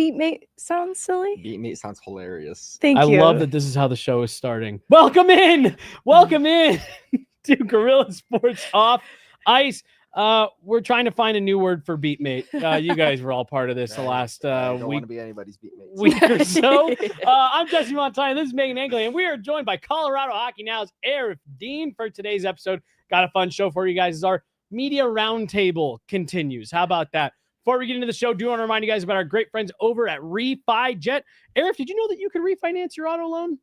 beatmate sounds silly? Beatmate sounds hilarious. Thank I you. love that this is how the show is starting. Welcome in to Guerilla Sports Off-Ice. We're trying to find a new word for beatmate. You guys were all part of this the last don't week. want to be anybody's beatmate. Week or so. I'm Jesse Montano. This is Meghan Angley, and we are joined by Colorado Hockey Now's Aarif Deen for today's episode. Got a fun show for you guys as our media roundtable continues. How about that? Before we get into the show, do want to remind you guys about our great friends over at RefiJet. Aarif, did you know that you can refinance your auto loan?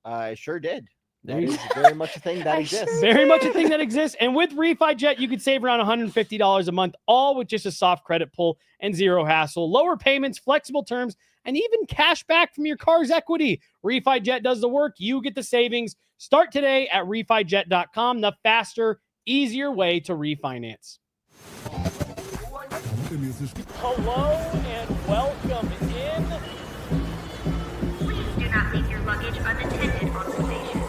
I sure did. That is very much a thing that exists. Very much a thing that exists. And with RefiJet, you could save around $150 a month, all with just a soft credit pull and zero hassle. Lower payments, flexible terms, and even cash back from your car's equity. RefiJet does the work. You get the savings. Start today at RefiJet.com, the faster, easier way to refinance. Hello and welcome in. Please do not leave your luggage unattended on the station.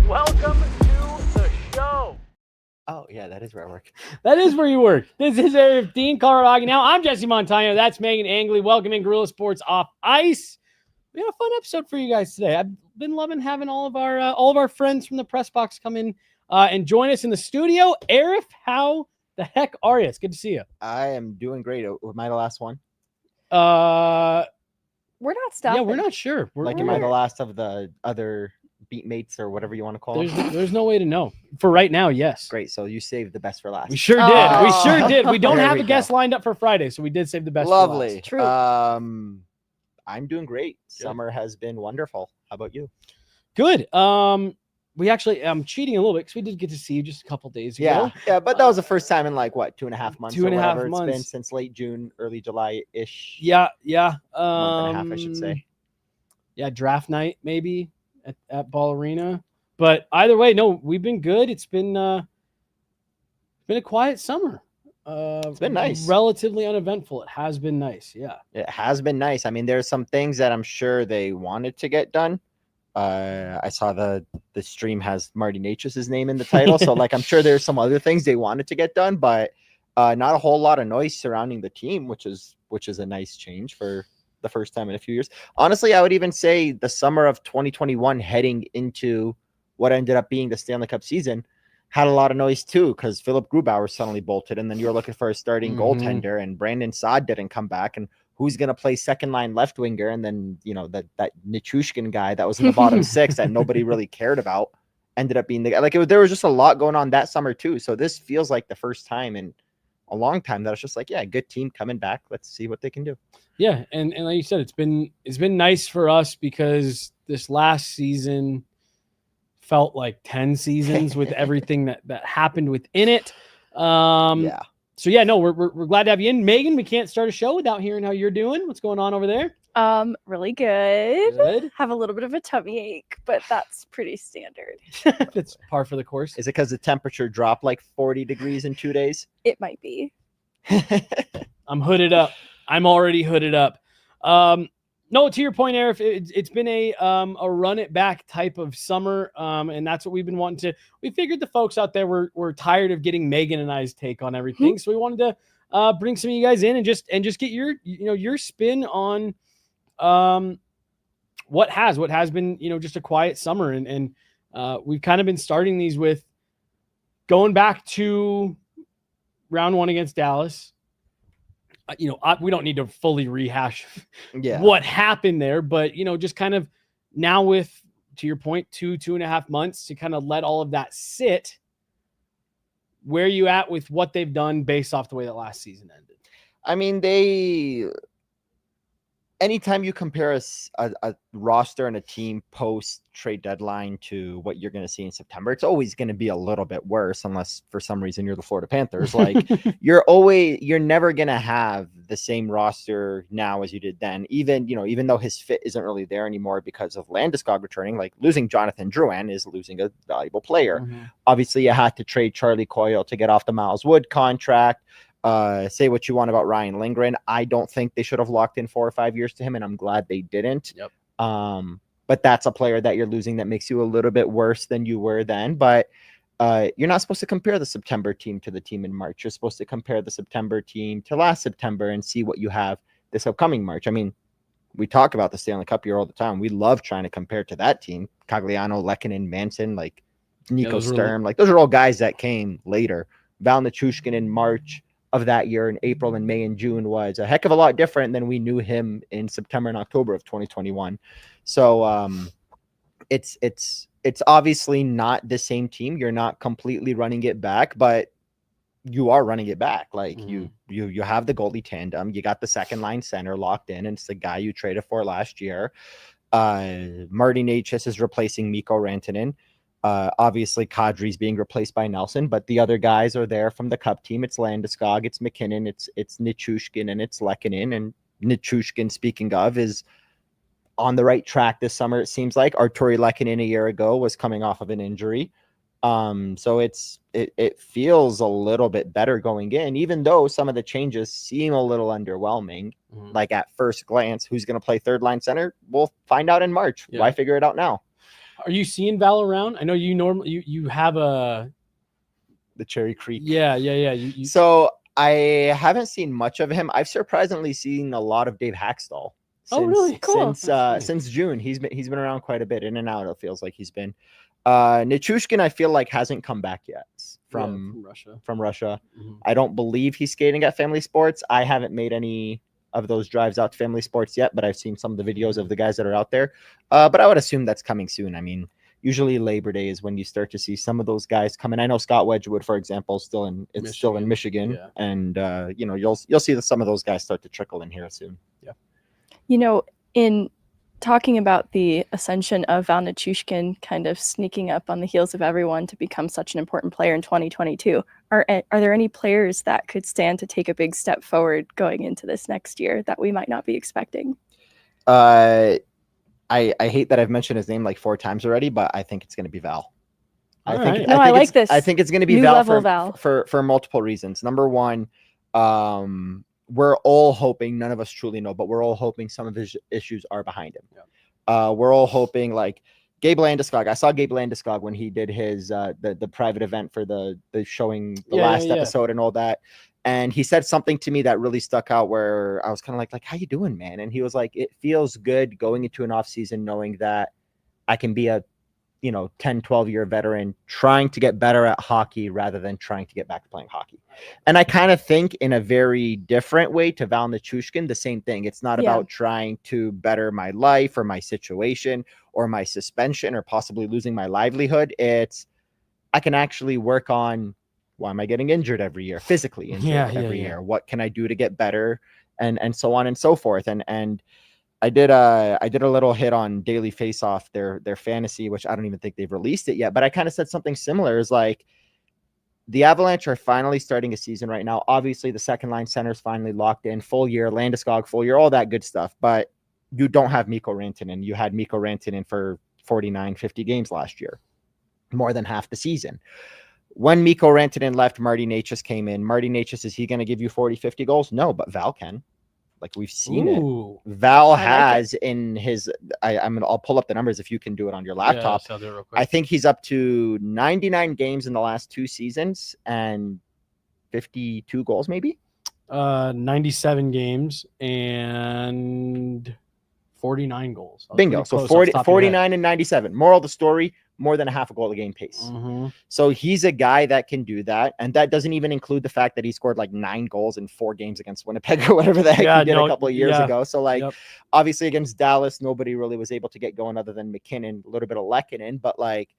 Welcome to the show. Oh, yeah, that is where I work. That is where you work. This is Aarif Deen, Colorado Hockey Now. I'm Jesse Montano. That's Meghan Angley. Welcome in Guerilla Sports Off-Ice. We had a fun episode for you guys today. I've been loving having all of our friends from the press box come in and join us in the studio. Aarif, how the heck are you? It's good to see you. I am doing great. Am I the last one? We're not stopping. Yeah, we're not sure. Am I the last of the other beatmates or whatever you want to call them? There's no way to know. For right now, yes. Great. So you saved the best for last. We sure did. Oh. We sure did. We don't There have we a guest go. lined up for Friday, so we did save the best Lovely. for last. True. I'm doing great. Summer has been wonderful. How about you? Good. We actually, I'm cheating a little bit because we did get to see you just a couple days ago. Yeah, but that was the first time in 2.5 months. 2.5 or whatever it's months. been since late June, early July-ish. Yeah. Month and a half, I should say. Yeah, draft night maybe at Ball Arena. But either way, no, we've been good. It's been a quiet summer. It's been nice. Relatively uneventful. It has been nice. Yeah. It has been nice. I mean, there's some things that I'm sure they wanted to get done. I saw the stream has Martin Necas' name in the title. So I'm sure there's some other things they wanted to get done, but not a whole lot of noise surrounding the team, which is a nice change for the first time in a few years. Honestly, I would even say the summer of 2021 heading into what ended up being the Stanley Cup season had a lot of noise too, because Philip Grubauer suddenly bolted, and then you're looking for a starting goaltender, and Brandon Saad didn't come back, and who's going to play second line left winger, and then that Nichushkin guy that was in the bottom six that nobody really cared about ended up being the guy. There was just a lot going on that summer too. So this feels like the first time in a long time that it's just good team coming back. Let's see what they can do. Yeah, and like you said, it's been nice for us because this last season felt like 10 seasons with everything that happened within it. Yeah. So yeah, no, we're glad to have you in. Meghan, we can't start a show without hearing how you're doing. What's going on over there? Really good. Good. Have a little bit of a tummy ache, but that's pretty standard. That's par for the course. Is it because the temperature dropped 40 degrees in 2 days? It might be. I'm hooded up. I'm already hooded up. No, to your point, Aarif, it's been a run it back type of summer, and that's what we've been wanting to. We figured the folks out there were tired of getting Meghan and I's take on everything, so we wanted to bring some of you guys in and just get your spin on what has been just a quiet summer, and we've kind of been starting these with going back to round one against Dallas. We don't need to fully rehash what happened there, but, just kind of now with, to your point, 2.5 months to kind of let all of that sit. Where are you at with what they've done based off the way that last season ended? I mean, anytime you compare a roster and a team post trade deadline to what you're going to see in September, it's always going to be a little bit worse, unless for some reason you're the Florida Panthers. You're never going to have the same roster now as you did then. Even though his fit isn't really there anymore because of Landeskog returning, losing Jonathan Drouin is losing a valuable player. Mm-hmm. Obviously, you had to trade Charlie Coyle to get off the Miles Wood contract. Say what you want about Ryan Lindgren. I don't think they should have locked in 4 or 5 years to him, and I'm glad they didn't. Yep. but that's a player that you're losing that makes you a little bit worse than you were then. But you're not supposed to compare the September team to the team in March. You're supposed to compare the September team to last September and see what you have this upcoming March. I mean, we talk about the Stanley Cup year all the time. We love trying to compare to that team. Cogliano, Lehkonen, Manson, like Nico Sturm. Like those are all guys that came later. Val Nichushkin in March of that year, in April and May and June, was a heck of a lot different than we knew him in September and October of 2021. So it's obviously not the same team. You're not completely running it back, but you are running it back. Like you have the goalie tandem. You got the second line center locked in, and it's the guy you traded for last year. Martin Necas is replacing Mikko Rantanen. Obviously, Kadri's being replaced by Nelson, but the other guys are there from the Cup team. It's Landeskog, it's McKinnon, it's Nichushkin, and it's Lehkonen. And Nichushkin, speaking of, is on the right track this summer. It seems like Arturi Lehkonen a year ago was coming off of an injury. So it feels a little bit better going in, even though some of the changes seem a little underwhelming. Like at first glance, who's going to play third line center? We'll find out in March. Why figure it out now? Are you seeing Val around? I know you normally you have the Cherry Creek. Yeah. So I haven't seen much of him. I've surprisingly seen a lot of Dave Haxtell. Oh, really? Cool. Since June, he's been around quite a bit, in and out. It feels like he's been. Nichushkin, I feel like hasn't come back yet from Russia. I don't believe he's skating at Family Sports. I haven't made any of those drives out to Family Sports yet, but I've seen some of the videos of the guys that are out there. But I would assume that's coming soon. I mean, usually Labor Day is when you start to see some of those guys come in. I know Scott Wedgwood, for example, still in Michigan, and you'll see some of those guys start to trickle in here soon. Yeah. In talking about the ascension of Val Nichushkin kind of sneaking up on the heels of everyone to become such an important player in 2022, are there any players that could stand to take a big step forward going into this next year that we might not be expecting? I hate that I've mentioned his name like 4 times already, but I think it's going to be Val. I like this. I think it's going to be Val for multiple reasons. Number one, we're all hoping, none of us truly know, but we're all hoping some of his issues are behind him. We're all hoping, like Gabe Landeskog. I saw Gabe Landeskog when he did his the private event for the showing the last episode and all that. And he said something to me that really stuck out, where I was kind of like, how you doing, man? And he was like, it feels good going into an off season knowing that I can be a 10, 12-year veteran trying to get better at hockey rather than trying to get back to playing hockey. And I kind of think in a very different way to Val Nichushkin, the same thing. It's not about trying to better my life or my situation or my suspension or possibly losing my livelihood. It's I can actually work on, why am I getting injured every year, physically injured every year? What can I do to get better? And so on and so forth. And I did a little hit on Daily Faceoff, their fantasy, which I don't even think they've released it yet, but I kind of said something similar. Is like the Avalanche are finally starting a season right now. Obviously, the second line center is finally locked in, full year, Landeskog full year, all that good stuff. But you don't have Mikko Rantanen. You had Mikko Rantanen for 49, 50 games last year, more than half the season. When Mikko Rantanen left, Martin Necas came in. Martin Necas, is he going to give you 40, 50 goals? No, but Val can. Like we've seen it. Val has in his, I'll pull up the numbers if you can do it on your laptop. I'll do it real quick. I think he's up to 99 games in the last 2 seasons and 52 goals, maybe. 97 games and 49 goals. Bingo. So 49 and 97. Moral of the story, more than a half a goal a game pace. So he's a guy that can do that. And that doesn't even include the fact that he scored like 9 goals in 4 games against Winnipeg or whatever the heck he did a couple of years ago. So like obviously against Dallas, nobody really was able to get going other than McKinnon, a little bit of Lehkonen, but like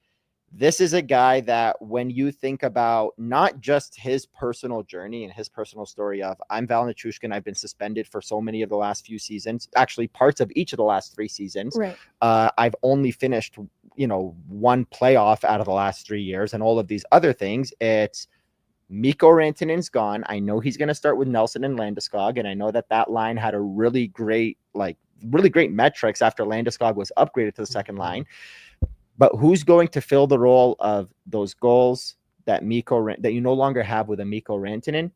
this is a guy that when you think about not just his personal journey and his personal story of I'm Val Nichushkin, I've been suspended for so many of the last few seasons, actually parts of each of the last 3 seasons. Right. I've only finished, 1 playoff out of the last 3 years and all of these other things. It's Mikko Rantanen's gone. I know he's going to start with Nelson and Landeskog, and I know that line had a really great metrics after Landeskog was upgraded to the second line. But who's going to fill the role of those goals that you no longer have with a Mikko Rantanen?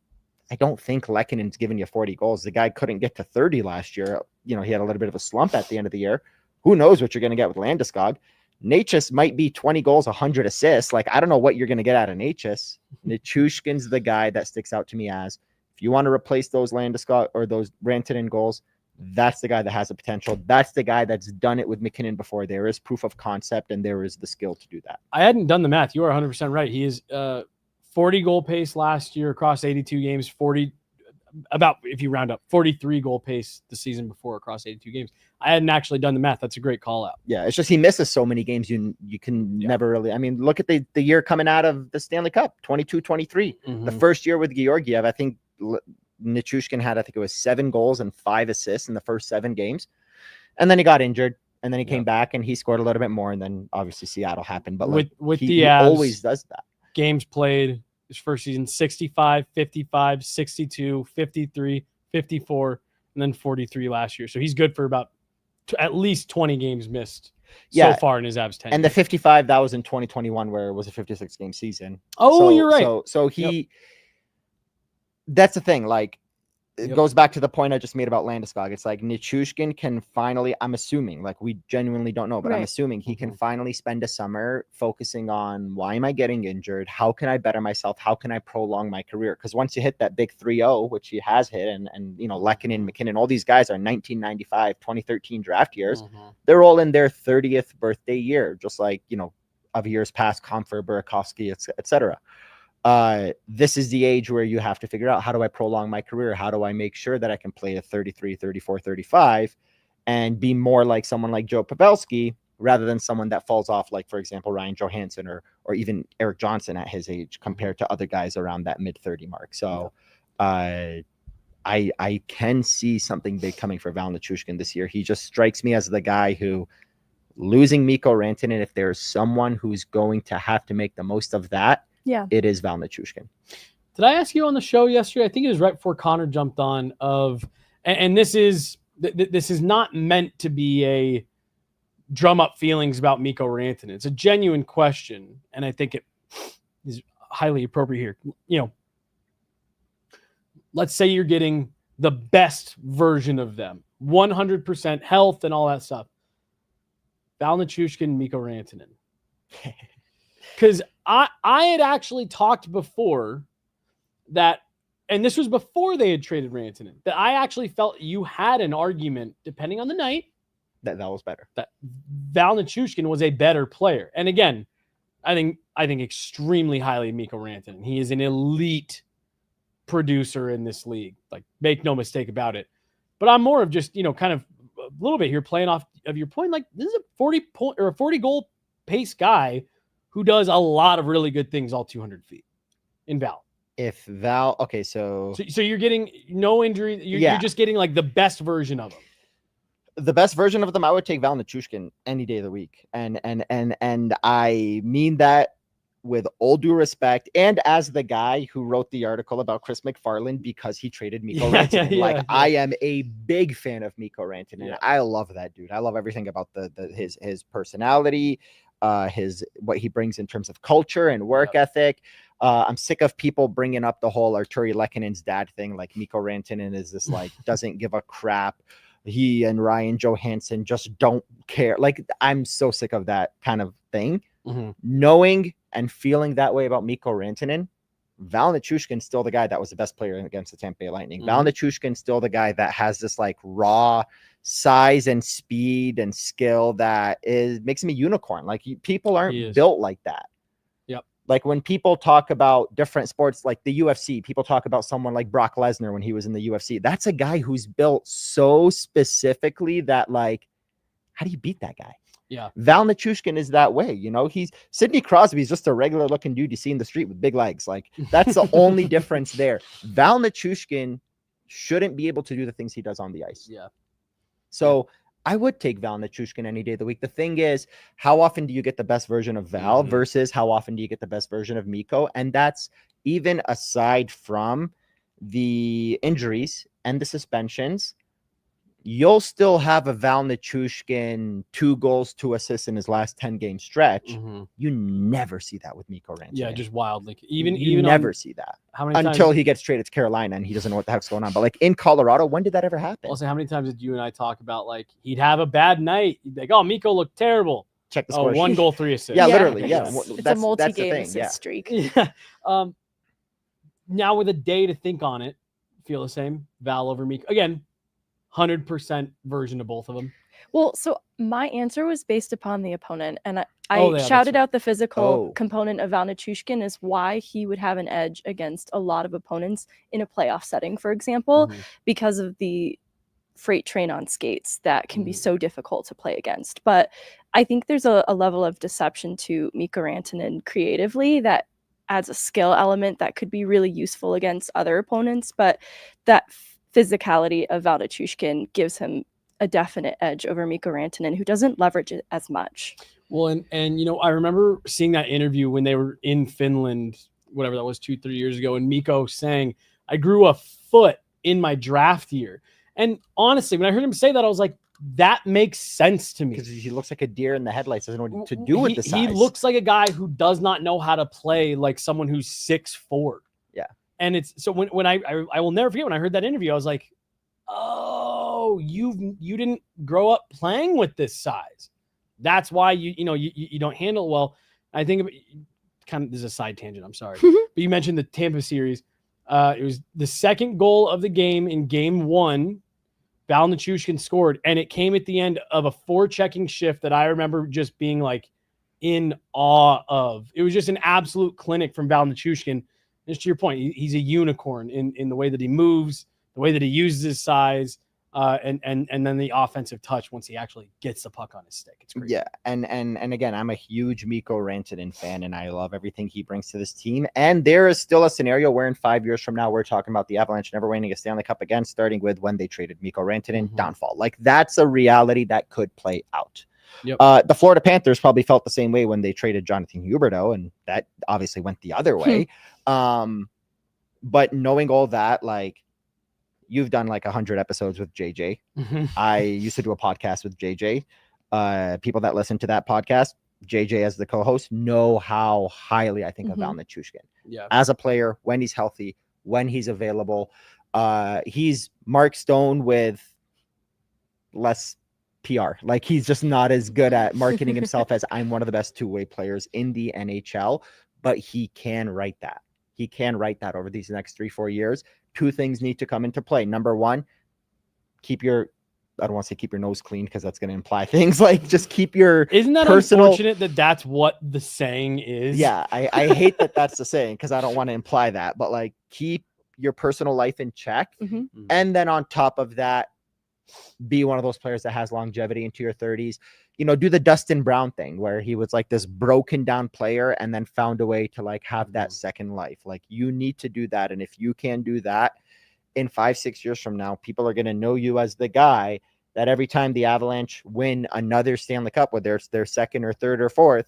I don't think Lehkonen's giving you 40 goals. The guy couldn't get to 30 last year. He had a little bit of a slump at the end of the year. who knows what you're going to get with Landeskog. Necas might be 20 goals, 100 assists. Like, I don't know what you're going to get out of Necas. Nichushkin's the guy that sticks out to me as, if you want to replace those Landeskog or those Rantanen goals, that's the guy that has the potential. That's the guy that's done it with McKinnon before. There is proof of concept, and there is the skill to do that. I hadn't done the math. You are 100% right. He is 40 goal pace last year across 82 games, 40 about, if you round up, 43 goal pace the season before across 82 games. I hadn't actually done the math. That's a great call out. Yeah, it's just he misses so many games. You can never really, I mean, look at the year coming out of the Stanley Cup, 22-23. The first year with Georgiev, I think Nichushkin had, I think it was 7 goals and 5 assists in the first 7 games. And then he got injured, and then he came back and he scored a little bit more. And then obviously Seattle happened. But with he the Avs, always does that. Games played his first season, 65, 55, 62, 53, 54, and then 43 last year. So he's good for about at least 20 games missed so far in his Avs tenure. And the 55, that was in 2021, where it was a 56-game season. Oh, you're right. So he, that's the thing. Like, it goes back to the point I just made about Landeskog. It's like Nichushkin can finally, I'm assuming, like, we genuinely don't know, but I'm assuming he can finally spend a summer focusing on, why am I getting injured? How can I better myself? How can I prolong my career? Because once you hit that big 3-0, which he has hit, and you know, Lehkonen, McKinnon, all these guys are 1995, 2013 draft years. They're all in their 30th birthday year, just like, you know, of years past, Comfer, Burakovsky, etc. This is the age where you have to figure out, how do I prolong my career? How do I make sure that I can play at 33, 34, 35 and be more like someone like Joe Pavelski rather than someone that falls off, like, for example, Ryan Johansson or even Eric Johnson at his age compared to other guys around that mid-30 mark. So I can see something big coming for Val Nichushkin this year. He just strikes me as the guy who, losing Mikko Rantanen, if there's someone who's going to have to make the most of that, it is Val Nichushkin. Did I ask you on the show yesterday? I think it was right before Connor jumped on. And this is not meant to be a drum up feelings about Mikko Rantanen. It's a genuine question, and I think it is highly appropriate here. You know, let's say you're getting the best version of them, 100% health and all that stuff. Val Nichushkin, Mikko Rantanen. Because I had actually talked before that, and this was before they had traded Rantanen, that I actually felt you had an argument, depending on the night, that was better. That Val Nichushkin was a better player. And again, I think extremely highly of Mikko Rantanen. He is an elite producer in this league. Like, make no mistake about it. But I'm more of just, you know, kind of a little bit here playing off of your point. Like, this is a 40 goal pace guy who does a lot of really good things all 200 feet in Val. If Val, okay, so you're getting no injury. You're just getting like the best version of him. The best version of them, I would take Val Nichushkin any day of the week. And I mean that with all due respect, and as the guy who wrote the article about Chris McFarland because he traded Mikko Rantanen. I am a big fan of Mikko Rantanen. Yeah. I love that dude. I love everything about his personality, what he brings in terms of culture and work ethic. I'm sick of people bringing up the whole Arturi Lehkonen's dad thing. Like, Mikko Rantanen is this, like, doesn't give a crap. He and Ryan Johansson just don't care. Like, I'm so sick of that kind of thing. Knowing and feeling that way about Mikko Rantanen, Val Nichushkin's still the guy that was the best player against the Tampa Bay Lightning. Val Nichushkin's still the guy that has this, like, raw size and speed and skill that makes him a unicorn. Like, people aren't built like that. Like, when people talk about different sports, like the UFC, people talk about someone like Brock Lesnar when he was in the UFC. That's a guy who's built so specifically that, like, how do you beat that guy? Yeah. Val Nichushkin is that way. You know, Sidney Crosby's just a regular looking dude you see in the street with big legs. Like, that's the only difference there. Val Nichushkin shouldn't be able to do the things he does on the ice. Yeah. So I would take Val Nichushkin any day of the week. The thing is, how often do you get the best version of Val versus how often do you get the best version of Mikko? And that's even aside from the injuries and the suspensions. you'll still have a Val Nichushkin 2 goals, 2 assists in his last 10-game stretch. You never see that with Mikko Rantanen. Yeah, just wild. Like you even never on, see that how many until times, he gets traded to Carolina and he doesn't know what the heck's going on. But like in Colorado, when did that ever happen? Also, how many times did you and I talk about like he'd have a bad night? He'd be like, oh, Mikko looked terrible. Check the Oh, score. 1 goal, 3 assists. Yeah, literally. Yeah, It's a multi-game assist streak. Yeah. Now with a day to think on it, feel the same. Val over Mikko. Again, 100% version of both of them. Well, so my answer was based upon the opponent, and I shouted out the physical component of Val Nichushkin as why he would have an edge against a lot of opponents in a playoff setting, for example, because of the freight train on skates that can be so difficult to play against. But I think there's a level of deception to Mikko Rantanen creatively that adds a skill element that could be really useful against other opponents, but that physicality of Val Nichushkin gives him a definite edge over Mikko Rantanen, who doesn't leverage it as much. Well, and you know, I remember seeing that interview when they were in Finland, whatever that was, 2-3 years ago, and Mikko saying, I grew a foot in my draft year. And honestly, when I heard him say that, I was like, that makes sense to me. Because he looks like a deer in the headlights, doesn't know what to do with the size. He looks like a guy who does not know how to play like someone who's 6'4". Yeah. And it's so when I will never forget when I heard that interview, I was like, oh, you didn't grow up playing with this size. That's why you don't handle it well. I think kind of, this is a side tangent, I'm sorry. But you mentioned the Tampa series. It was the second goal of the game in game 1. Val Nichushkin scored, and it came at the end of a 4-checking shift that I remember just being like in awe of. It was just an absolute clinic from Val Nichushkin. Just to your point, he's a unicorn in the way that he moves, the way that he uses his size, and then the offensive touch once he actually gets the puck on his stick. It's crazy. Yeah, and again, I'm a huge Mikko Rantanen fan, and I love everything he brings to this team. And there is still a scenario where in 5 years from now, we're talking about the Avalanche never winning a Stanley Cup again, starting with when they traded Mikko Rantanen, downfall. Like, that's a reality that could play out. Yep. The Florida Panthers probably felt the same way when they traded Jonathan Huberdeau, and that obviously went the other way. But knowing all that, like, you've done like 100 episodes with JJ. I used to do a podcast with JJ. People that listen to that podcast, JJ as the co-host, know how highly I think of Val Nichushkin. Yeah. As a player, when he's healthy, when he's available. He's Mark Stone with less PR. Like, he's just not as good at marketing himself as I'm one of the best two-way players in the NHL, but he can write that. He can write that over these next 3-4 years. 2 things need to come into play. Number 1, I don't want to say keep your nose clean because that's going to imply things like just keep your Isn't that personal... unfortunate that that's what the saying is? Yeah, I hate that that's the saying because I don't want to imply that, but like keep your personal life in check. And then on top of that, be one of those players that has longevity into your 30s. You know, do the Dustin Brown thing where he was like this broken down player and then found a way to like have that second life. Like, you need to do that. And if you can do that in 5-6 years from now, people are going to know you as the guy that every time the Avalanche win another Stanley Cup, whether it's their second or third or fourth,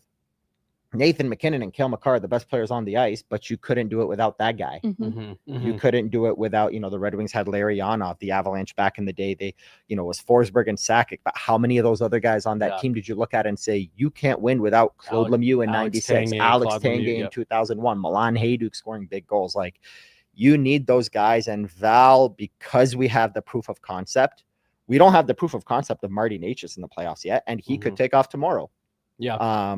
Nathan McKinnon and Cale Makar are the best players on the ice, but you couldn't do it without that guy. You couldn't do it without, the Red Wings had Larry Yanov, the Avalanche back in the day. They, was Forsberg and Sakic, but how many of those other guys on that team did you look at and say, you can't win without Claude Lemieux in 96, Alex Tanguay in 2001, Milan Hajduk scoring big goals. Like, you need those guys. And Val, because we have the proof of concept, we don't have the proof of concept of Martin Necas in the playoffs yet, and he could take off tomorrow. Yeah.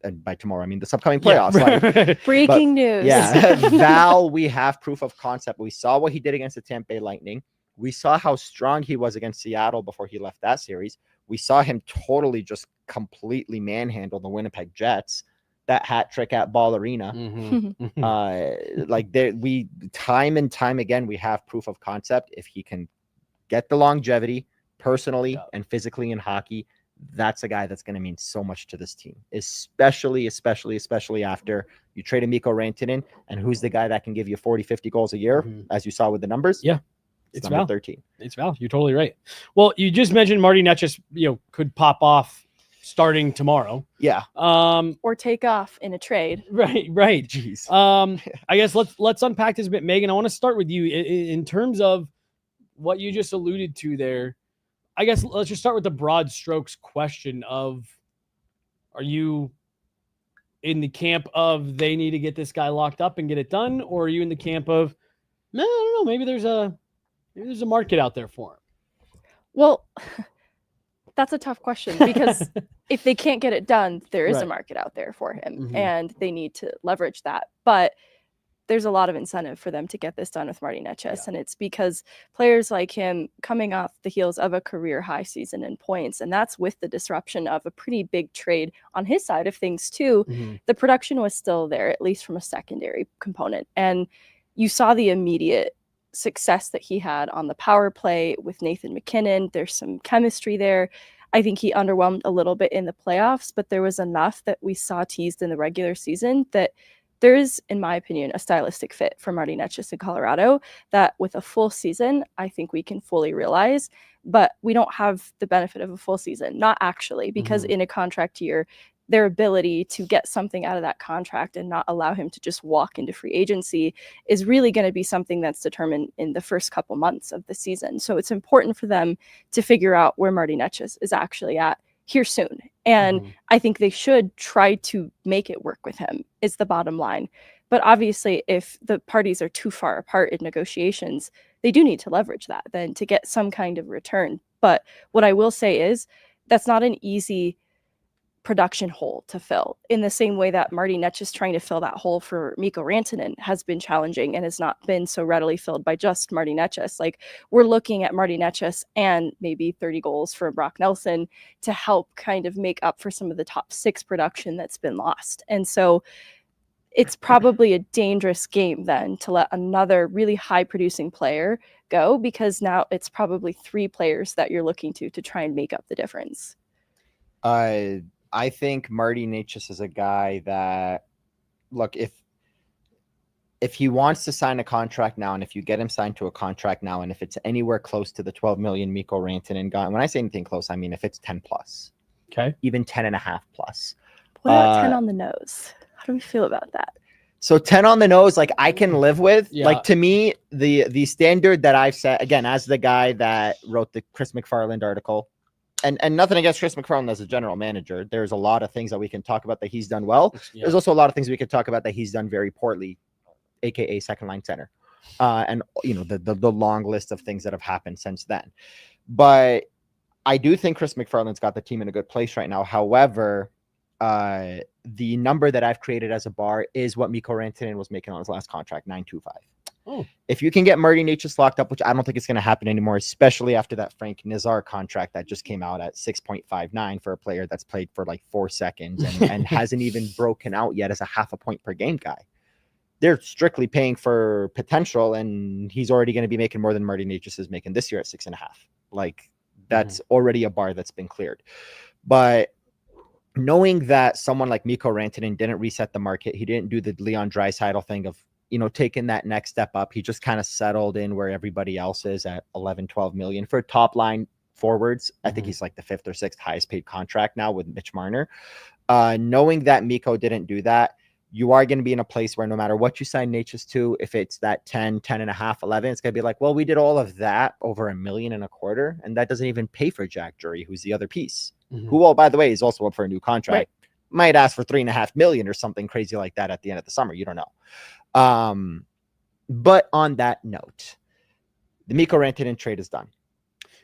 And by tomorrow, I mean this upcoming playoffs. Like, breaking news. Yeah, Val, we have proof of concept. We saw what he did against the Tampa Bay Lightning. We saw how strong he was against Seattle before he left that series. We saw him totally just completely manhandle the Winnipeg Jets. That hat trick at Ball Arena. We time and time again, we have proof of concept. If he can get the longevity personally and physically in hockey, that's a guy that's going to mean so much to this team, especially after you trade a Mikko Rantanen. And who's the guy that can give you 40-50 goals a year, as you saw with the numbers? Yeah, it's number Val. 13. It's Val. You're totally right. Well, you just mentioned Martin Necas, could pop off starting tomorrow. Yeah. Or take off in a trade. Right. Jeez. I guess let's unpack this a bit, Megan. I want to start with you in terms of what you just alluded to there. I guess let's just start with the broad strokes question of, are you in the camp of they need to get this guy locked up and get it done? Or are you in the camp of, no, I don't know, maybe there's a market out there for him? Well, that's a tough question because if they can't get it done, there is a Right. market out there for him Mhm. and they need to leverage that. But there's a lot of incentive for them to get this done with Martin Necas. Yeah. And it's because players like him coming off the heels of a career high season in points, and that's with the disruption of a pretty big trade on his side of things too. Mhm. The production was still there, at least from a secondary component. And you saw the immediate success that he had on the power play with Nathan MacKinnon. There's some chemistry there. I think he underwhelmed a little bit in the playoffs, but there was enough that we saw teased in the regular season that there is, in my opinion, a stylistic fit for Martin Necas in Colorado that with a full season, I think we can fully realize. But we don't have the benefit of a full season, not actually, because in a contract year, their ability to get something out of that contract and not allow him to just walk into free agency is really going to be something that's determined in the first couple months of the season. So it's important for them to figure out where Martin Necas is actually at here soon. And I think they should try to make it work with him, is the bottom line. But obviously, if the parties are too far apart in negotiations, they do need to leverage that then to get some kind of return. But what I will say is that's not an easy production hole to fill, in the same way that Martin Necas trying to fill that hole for Mikko Rantanen has been challenging and has not been so readily filled by just Martin Necas. Like, we're looking at Martin Necas and maybe 30 goals for Brock Nelson to help kind of make up for some of the top six production that's been lost. And so it's probably a dangerous game then to let another really high producing player go, because now it's probably three players that you're looking to try and make up the difference. I think Martin Necas is a guy that, look, if he wants to sign a contract now, and if you get him signed to a contract now, and if it's anywhere close to the 12 million Mikko Rantanen got, when I say anything close, I mean if it's 10 plus, Okay. even 10 and a half plus. What about 10 on the nose? How do we feel about that? So 10 on the nose, like, I can live with. Yeah. Like, to me, the standard that I've set, again, as the guy that wrote the Chris McFarland article, and nothing against Chris McFarland as a general manager. There's a lot of things that we can talk about that he's done well. Yeah. There's also a lot of things we could talk about that he's done very poorly, aka second line center. And you know, the long list of things that have happened since then. But I do think Chris McFarland's got the team in a good place right now. However, the number that I've created as a bar is what Mikko Rantanen was making on his last contract, $925. Oh. If you can get Martin Necas locked up, which I don't think it's going to happen anymore, especially after that Frank Nazar contract that just came out at 6.59 for a player that's played for like 4 seconds and hasn't even broken out yet as a half a point per game guy. They're strictly paying for potential, and he's already going to be making more than Martin Necas is making this year at 6.5. Like, that's already a bar that's been cleared. But knowing that someone like Mikko Rantanen didn't reset the market, he didn't do the Leon Draisaitl thing of, you know, taking that next step up. He just kind of settled in where everybody else is at 11, 12 million for top line forwards. I think he's like the 5th or 6th highest paid contract now with Mitch Marner. Knowing that Mikko didn't do that, you are going to be in a place where no matter what you sign Necas to, if it's that 10, 10 and a half, 11, it's going to be like, well, we did all of that over $1.25 million. And that doesn't even pay for Jack Drury, who's the other piece, who, oh, by the way, is also up for a new contract. Right. Might ask for $3.5 million or something crazy like that at the end of the summer. You don't know. But on that note, the Mikko Rantanen trade is done.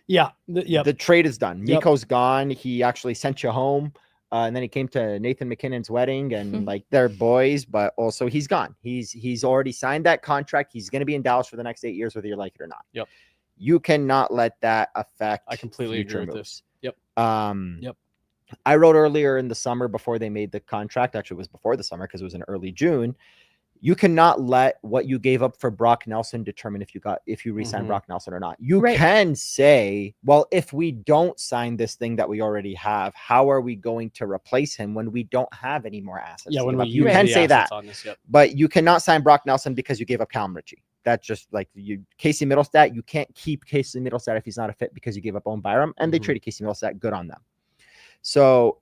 Yeah. The trade is done. Mikko's gone. He actually sent you home. And then he came to Nathan MacKinnon's wedding, and like, they're boys, but also he's gone. He's already signed that contract. He's going to be in Dallas for the next 8 years, whether you like it or not. Yep. You cannot let that affect. I completely agree with this. Yep. I wrote earlier in the summer before they made the contract. Actually, it was before the summer because it was in early June. You cannot let what you gave up for Brock Nelson determine if you re-sign Brock Nelson or not. You can say, well, if we don't sign this thing that we already have, how are we going to replace him when we don't have any more assets? Yeah, when you can say that, but you cannot sign Brock Nelson because you gave up Callum Ritchie. That's just like Casey Middlestat. You can't keep Casey Middlestat if he's not a fit because you gave up Owen Byram, and they traded Casey Middlestat. Good on them. So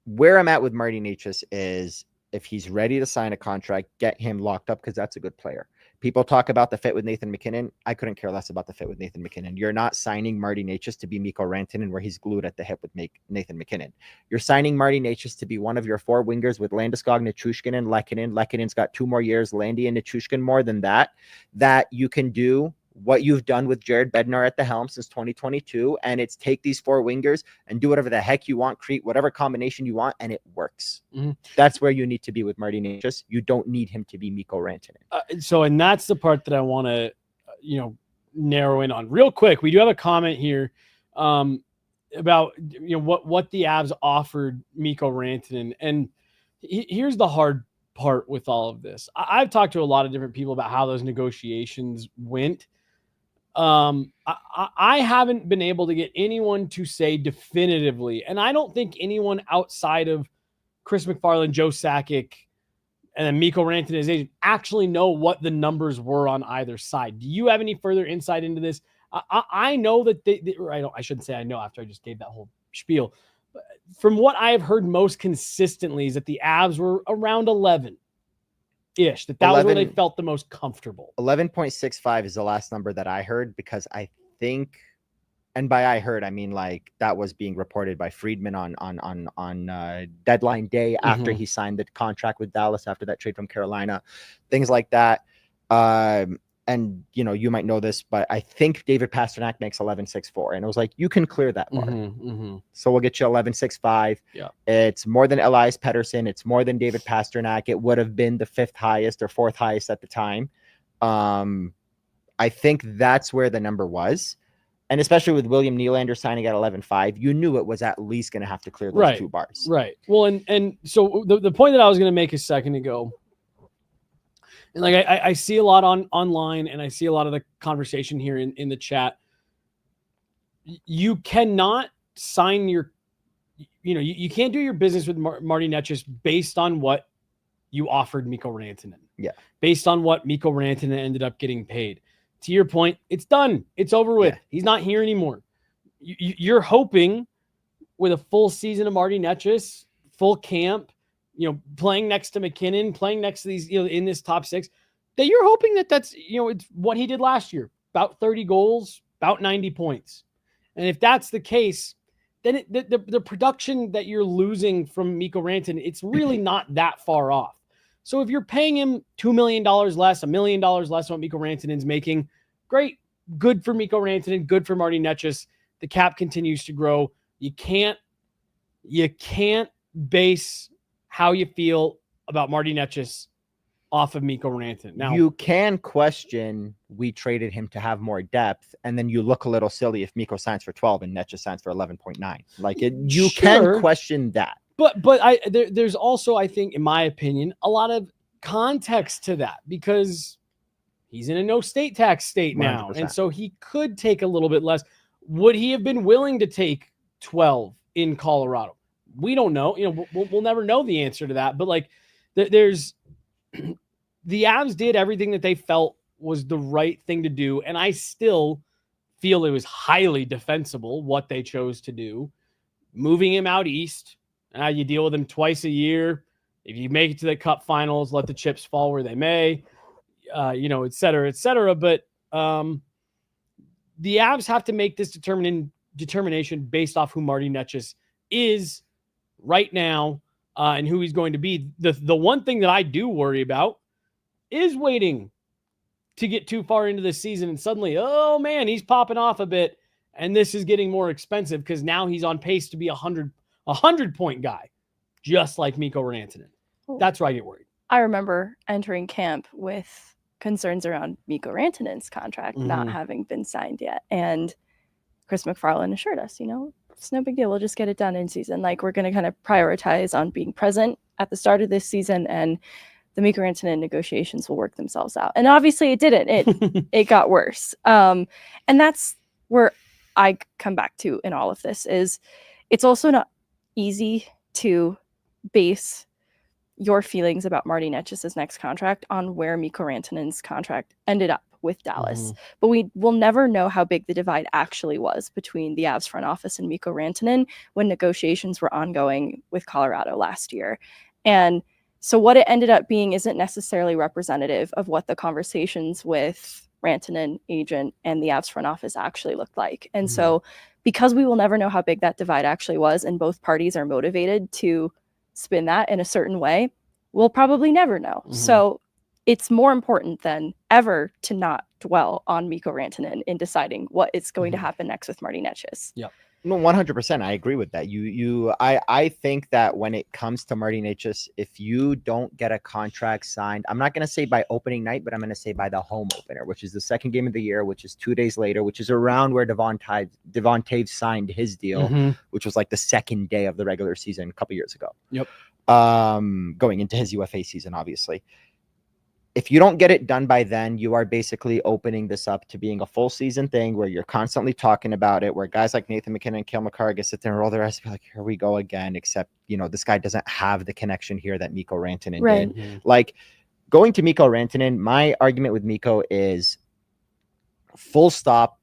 where I'm at with Martin Necas is, if he's ready to sign a contract, get him locked up, because that's a good player. People talk about the fit with Nathan MacKinnon. I couldn't care less about the fit with Nathan MacKinnon. You're not signing Marty Necas to be Mikko Rantanen, where he's glued at the hip with Nathan MacKinnon. You're signing Marty Necas to be one of your 4 wingers with Landeskog, Nichushkin, and Lehkonen. Lehkonen's got 2 more years. Landy and Nichushkin more than that you can do what you've done with Jared Bednar at the helm since 2022, and it's take these 4 wingers and do whatever the heck you want, create whatever combination you want, and it works. That's where you need to be with Marty Necas. You don't need him to be Mikko Rantanen. And that's the part that I want to, narrow in on real quick. We do have a comment here about what the Avs offered Mikko Rantanen, and here's the hard part with all of this. I've talked to a lot of different people about how those negotiations went. I haven't been able to get anyone to say definitively, and I don't think anyone outside of Chris MacFarland, Joe Sakic, and then Mikko Rantanen's agent actually know what the numbers were on either side. Do you have any further insight into this? I know that I shouldn't say I know after I just gave that whole spiel. But from what I have heard most consistently is that the Avs were around 11-ish, that was where they felt the most comfortable. 11.65 is the last number that I heard, because I think, and by I heard, I mean like that was being reported by Friedman on deadline day after he signed the contract with Dallas after that trade from Carolina, things like that. And you might know this, but I think David Pastrnak makes 11.64, and it was like, you can clear that mark. So we'll get you 11.65. Yeah, it's more than Elias Pettersson. It's more than David Pastrnak. It would have been the 5th highest or 4th highest at the time. I think that's where the number was. And especially with William Nylander signing at 11.5, you knew it was at least going to have to clear those 2 bars. Right. Well, and so the point that I was going to make a second ago, and like I see a lot online, and I see a lot of the conversation here in the chat. You cannot sign you can't do your business with Marty Necas based on what you offered Mikko Rantanen. Yeah. Based on what Mikko Rantanen ended up getting paid. To your point, it's done. It's over with. Yeah. He's not here anymore. You're hoping with a full season of Marty Necas, full camp, playing next to MacKinnon, playing next to these, in this top 6, that you're hoping that's, it's what he did last year, about 30 goals, about 90 points. And if that's the case, then the production that you're losing from Mikko Rantanen, it's really not that far off. So if you're paying him $2 million less, $1 million less than what Mikko Rantanen's making, great, good for Mikko Rantanen, good for Marty Necas. The cap continues to grow. You can't base how you feel about Marty Necas off of Mikko Rantanen. Now, you can question, we traded him to have more depth, and then you look a little silly if Mikko signs for 12 and Necas signs for 11.9. Like you can question that. But there's also, I think, in my opinion, a lot of context to that, because he's in a no state tax state now, 100%. And so he could take a little bit less. Would he have been willing to take 12 in Colorado? We don't know. We'll never know the answer to that. But like, there's the Avs did everything that they felt was the right thing to do, and I still feel it was highly defensible what they chose to do, moving him out east. You deal with him twice a year. If you make it to the Cup Finals, let the chips fall where they may, et cetera, et cetera. But the Avs have to make this determination based off who Marty Necas is right now and who he's going to be. The one thing that I do worry about is waiting to get too far into the season and suddenly, oh man, he's popping off a bit, and this is getting more expensive because now he's on pace to be 100-point guy, just like Mikko Rantanen. That's where I get worried. I remember entering camp with concerns around Mikko Rantanen's contract not having been signed yet. And Chris MacFarland assured us, it's no big deal. We'll just get it done in season. Like, we're going to kind of prioritize on being present at the start of this season, and the Mikko Rantanen negotiations will work themselves out. And obviously it didn't. It got worse. And that's where I come back to in all of this is it's also not easy to base your feelings about Marty Necas' next contract on where Mikko Rantanen's contract ended up with Dallas. But we will never know how big the divide actually was between the Avs front office and Mikko Rantanen when negotiations were ongoing with Colorado last year. And So what it ended up being isn't necessarily representative of what the conversations with Rantanen, agent, and the Avs front office actually looked like. And so because we will never know how big that divide actually was, and both parties are motivated to spin that in a certain way, we'll probably never know. So it's more important than ever to not dwell on Mikko Rantanen in deciding what is going to happen next with Martin Necas. Yeah. No, 100%. I agree with that. I think that when it comes to Martin Necas, if you don't get a contract signed, I'm not going to say by opening night, but I'm going to say by the home opener, which is the second game of the year, which is 2 days later, which is around where Devon Toews signed his deal, which was like the second day of the regular season a couple years ago. Yep. Going into his UFA season, obviously. If you don't get it done by then, you are basically opening this up to being a full season thing where you're constantly talking about it, where guys like Nathan McKinnon and Cale Makar get sit there and roll their eyes and be like, here we go again, except, this guy doesn't have the connection here that Mikko Rantanen did. Like, going to Mikko Rantanen, my argument with Mikko is full stop.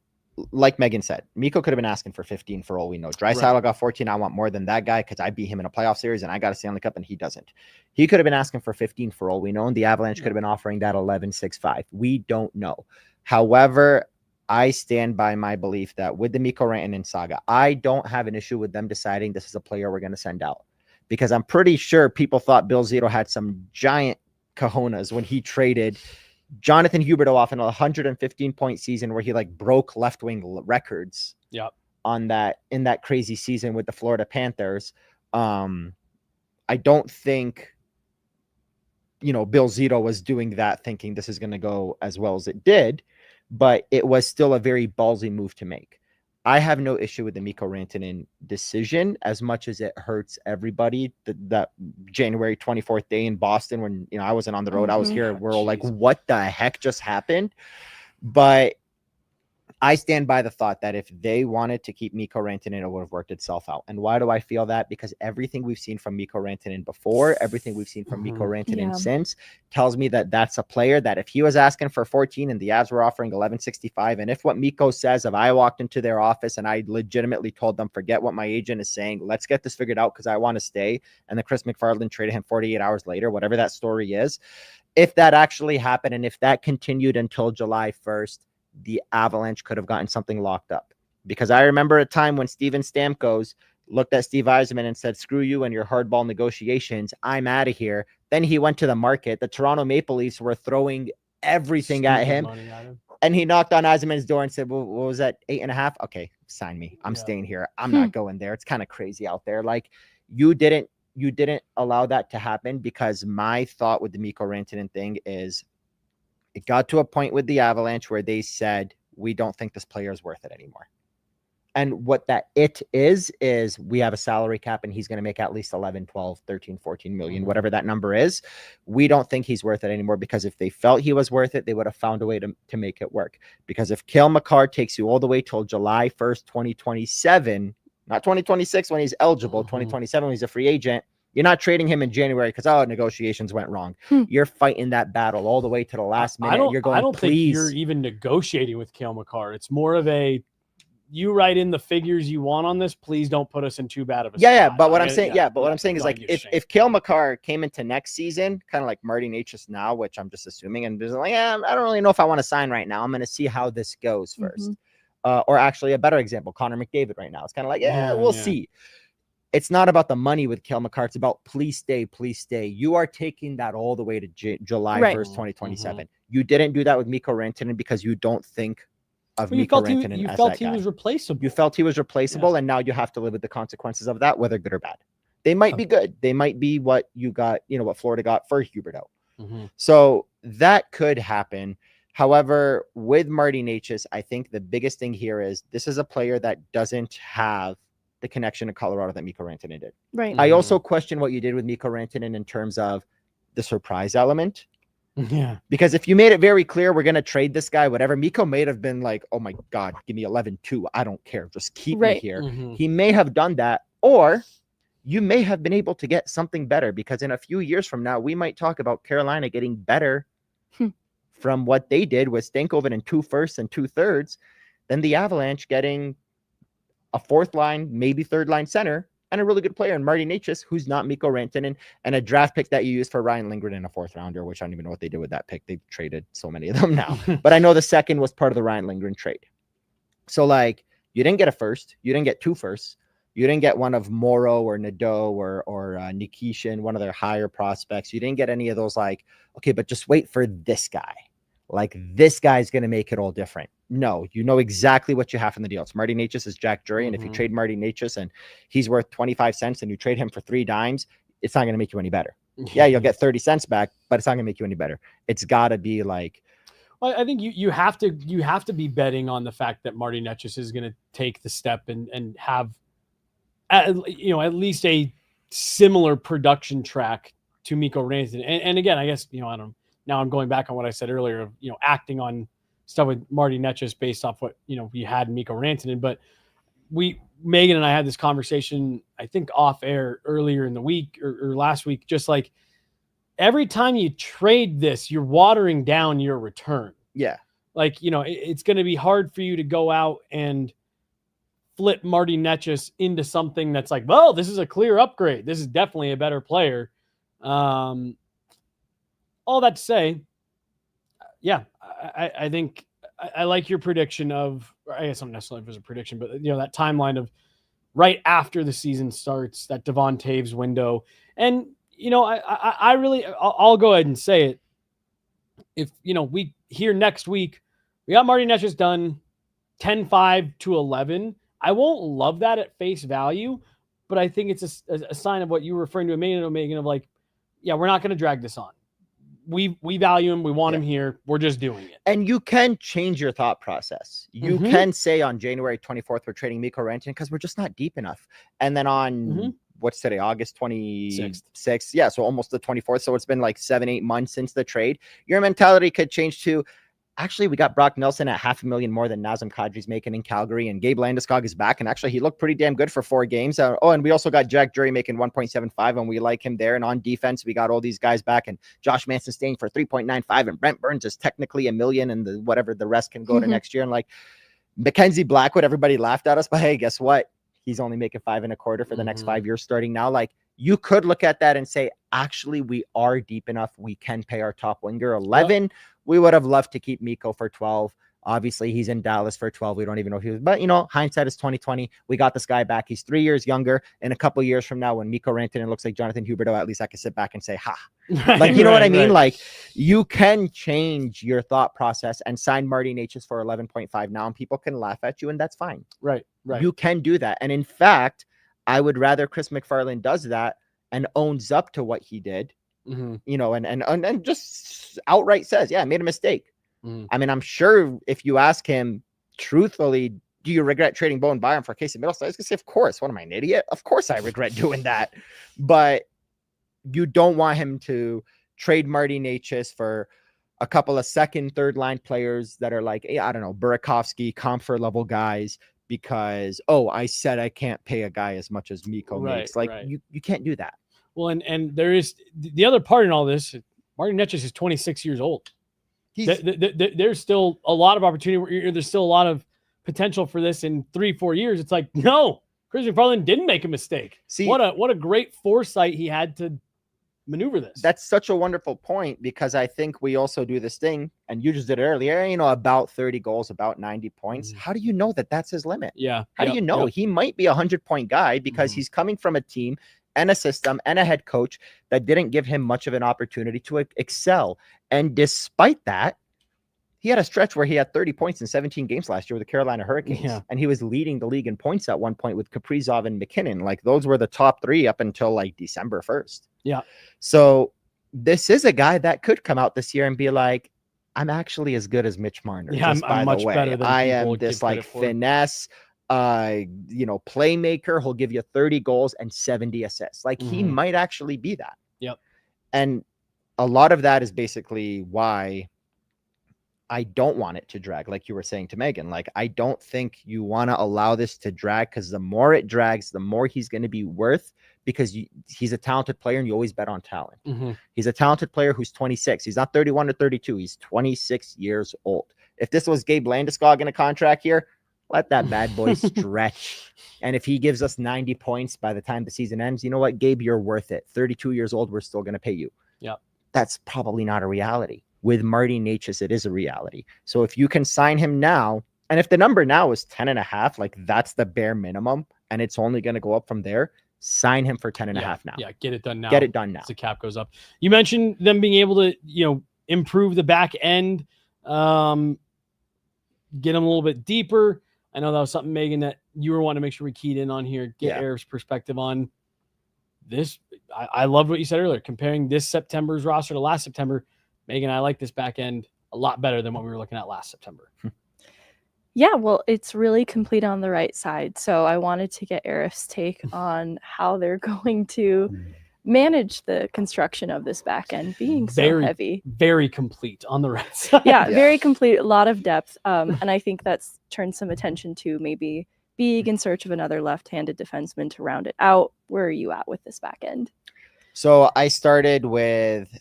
Like Meghan said, Mikko could have been asking for 15 for all we know. Draisaitl got 14. I want more than that guy because I beat him in a playoff series and I got a Stanley Cup and he doesn't. He could have been asking for 15 for all we know, and the Avalanche could have been offering that 11.65. We don't know. However, I stand by my belief that with the Mikko Rantanen saga, I don't have an issue with them deciding this is a player we're going to send out, because I'm pretty sure people thought Bill Zito had some giant cojones when he traded Jonathan Huberdeau off in a 115-point season where he broke left-wing records. In that crazy season with the Florida Panthers. I don't think Bill Zito was doing that thinking this is going to go as well as it did, but it was still a very ballsy move to make. I have no issue with the Mikko Rantanen decision as much as it hurts everybody. That January 24th day in Boston when, I wasn't on the road, I was here. We're all like, what the heck just happened? But I stand by the thought that if they wanted to keep Mikko Rantanen, it would have worked itself out. And why do I feel that? Because everything we've seen from Mikko Rantanen before, everything we've seen from Mikko Rantanen since tells me that that's a player that if he was asking for 14 and the Avs were offering 11.65, and if what Mikko says, if I walked into their office and I legitimately told them, forget what my agent is saying, let's get this figured out because I want to stay, and then Chris McFarland traded him 48 hours later, whatever that story is, if that actually happened and if that continued until July 1st, the Avalanche could have gotten something locked up. Because I remember a time when Steven Stamkos looked at Steve Yzerman and said, screw you and your hardball negotiations, I'm out of here. Then he went to the market. The Toronto Maple Leafs were throwing everything at him. And he knocked on Yzerman's door and said, well, what was that, 8.5? Okay, sign me. I'm staying here. I'm not going there. It's kind of crazy out there. Like, you didn't allow that to happen, because my thought with the Mikko Rantanen thing is it got to a point with the Avalanche where they said, we don't think this player is worth it anymore. And what that is we have a salary cap and he's going to make at least 11, 12, 13, 14 million, whatever that number is. We don't think he's worth it anymore, because if they felt he was worth it, they would have found a way to make it work. Because if Cale Makar takes you all the way till July 1st, 2027, not 2026 when he's eligible, 2027 when he's a free agent, you're not trading him in January because negotiations went wrong. You're fighting that battle all the way to the last minute. I don't think you're even negotiating with Cale Makar. It's more of a, you write in the figures you want on this. Please don't put us in too bad of a spot. But what I'm saying is, like, if Cale Makar came into next season, kind of like Martin Necas now, which I'm just assuming, and just like, I don't really know if I want to sign right now. I'm going to see how this goes first. Or actually, a better example, Connor McDavid right now. It's kind of like, we'll see. It's not about the money with Cale Makar. It's about please stay, please stay. You are taking that all the way to July 1st, 2027. You didn't do that with Mikko Rantanen because you don't think of Mikko Rantanen you as felt that he guy. was replaceable. You felt he was replaceable, and now you have to live with the consequences of that, whether good or bad. They might be good. They might be what you got, what Florida got for Huberdeau. So that could happen. However, with Martin Necas, I think the biggest thing here is this is a player that doesn't have the connection to Colorado that Mikko Rantanen did. Right. I also question what you did with Mikko Rantanen in terms of the surprise element. Yeah. Because if you made it very clear, we're going to trade this guy, whatever, Mikko may have been like, oh my God, give me 11-2. I don't care. Just keep me here. He may have done that, or you may have been able to get something better, because in a few years from now, we might talk about Carolina getting better from what they did with Stankoven and 2 firsts and 2 thirds, then the Avalanche getting a 4th line, maybe 3rd line center and a really good player in Martin Necas, who's not Mikko Rantanen, and a draft pick that you used for Ryan Lindgren in a 4th rounder, which I don't even know what they did with that pick. They've traded so many of them now. But I know the second was part of the Ryan Lindgren trade. So, like, you didn't get a first. You didn't get 2 firsts. You didn't get one of Morrow or Nadeau or Nikishin, one of their higher prospects. You didn't get any of those, like, okay, but just wait for this guy. Like, this guy's going to make it all different. No, you know exactly what you have in the deal. It's Martin Necas is Jack Drury, and if you trade Martin Necas and he's worth 25 cents and you trade him for 3 dimes, it's not going to make you any better. Yeah, you'll get 30 cents back, but it's not going to make you any better. It's got to be like, well, I think you have to be betting on the fact that Martin Necas is going to take the step and have at least a similar production track to Mikko Rantanen. And again, I guess, I don't. Now I'm going back on what I said earlier of, acting on stuff with Martin Necas based off what, we had in Mikko Rantanen. But Meghan and I had this conversation, I think off air earlier in the week or last week, just like every time you trade this, you're watering down your return. Yeah. Like, it's going to be hard for you to go out and flip Martin Necas into something that's like, well, this is a clear upgrade. This is definitely a better player. All that to say, yeah, I think I like your prediction of, or I guess not necessarily if it was a prediction, but that timeline of right after the season starts, that Devon Taves window. And, I really, I'll go ahead and say it. If, we hear next week, we got Martin Necas done 10-5 to 11. I won't love that at face value, but I think it's a sign of what you were referring to a minute ago, Meghan, of like, yeah, we're not going to drag this on. We value him. We want him here. We're just doing it. And you can change your thought process. You can say on January 24th, we're trading Mikko Rantanen because we're just not deep enough. And then on what's today, August 26th. Yeah. So almost the 24th. So it's been like 7-8 months since the trade. Your mentality could change to, actually, we got Brock Nelson at $500,000 more than Nazem Kadri's making in Calgary, and Gabe Landeskog is back, and actually he looked pretty damn good for 4 games. And we also got Jack Drury making 1.75, and we like him there. And on defense, we got all these guys back, and Josh Manson staying for 3.95, and Brent Burns is technically $1 million, and whatever the rest can go to next year. And like Mackenzie Blackwood, everybody laughed at us, but hey, guess what? He's only making 5.25 for the next 5 years starting now. Like, you could look at that and say, actually, we are deep enough. We can pay our top winger 11. Yep. We would have loved to keep Mikko for 12. Obviously, he's in Dallas for 12. We don't even know if he was, but hindsight is 2020. We got this guy back. He's 3 years younger. In a couple of years from now, when Mikko Rantanen looks like Jonathan Huberdeau, at least I can sit back and say, ha. Like, you know what I mean? Like, you can change your thought process and sign Martin Necas for 11.5 now, and people can laugh at you, and that's fine. Right. You can do that. And in fact, I would rather Chris McFarland does that and owns up to what he did, and just outright says, yeah, I made a mistake. I mean, I'm sure if you ask him truthfully, do you regret trading Bowen Byram for Casey Middleton? I was going to say, of course. What am I, an idiot? Of course I regret doing that. But you don't want him to trade Martin Necas for a couple of second, third line players that are like, I don't know, Burakovsky, comfort level guys, because, I said I can't pay a guy as much as Mikko makes. Like, you can't do that. Well, and there is the other part in all this. Martin Necas is 26 years old. There's still a lot of opportunity. There's still a lot of potential for this in 3-4 years. It's like, no, Chris McFarland didn't make a mistake. See, what a great foresight he had to maneuver this. That's such a wonderful point, because I think we also do this thing, and you just did it earlier, about 30 goals, about 90 points. How do you know that that's his limit? Yeah. How do you know? He might be a 100-point guy because he's coming from a team and a system and a head coach that didn't give him much of an opportunity to excel. And despite that, he had a stretch where he had 30 points in 17 games last year with the Carolina Hurricanes. And he was leading the league in points at one point with Kaprizov and McKinnon. Like, those were the top 3 up until like December 1st. Yeah. So this is a guy that could come out this year and be like, I'm actually as good as Mitch Marner. Yeah, I'm much better than I am this like finesse, playmaker. He'll give you 30 goals and 70 assists. Like, he might actually be that. Yep. And a lot of that is basically why I don't want it to drag, like you were saying to Meghan. Like, I don't think you want to allow this to drag, because the more it drags, the more he's going to be worth, because he's a talented player, and you always bet on talent. He's a talented player who's 26. He's not 31 or 32. He's 26 years old. If this was Gabe Landeskog in a contract here, Let that bad boy stretch. And if he gives us 90 points by the time the season ends, you know what, Gabe, you're worth it. 32 years old, we're still going to pay you. Yeah. That's probably not a reality. With Martin Necas, it is a reality. So if you can sign him now, and if the number now is 10.5, like that's the bare minimum, and it's only going to go up from there, sign him for 10.5 now. Yeah, get it done now. Get it done now. As the cap goes up. You mentioned them being able to, improve the back end, get them a little bit deeper. I know that was something, Meghan, that you were wanting to make sure we keyed in on here, get Aarif's perspective on this. I loved what you said earlier, comparing this September's roster to last September. Meghan, I like this back end a lot better than what we were looking at last September. Yeah, well, it's really complete on the right side. So I wanted to get Aarif's take on how they're going to manage the construction of this back end being so heavy. Very complete on the right side. Yeah, very complete, a lot of depth. And I think that's turned some attention to maybe being in search of another left-handed defenseman to round it out. Where are you at with this back end? So I started with,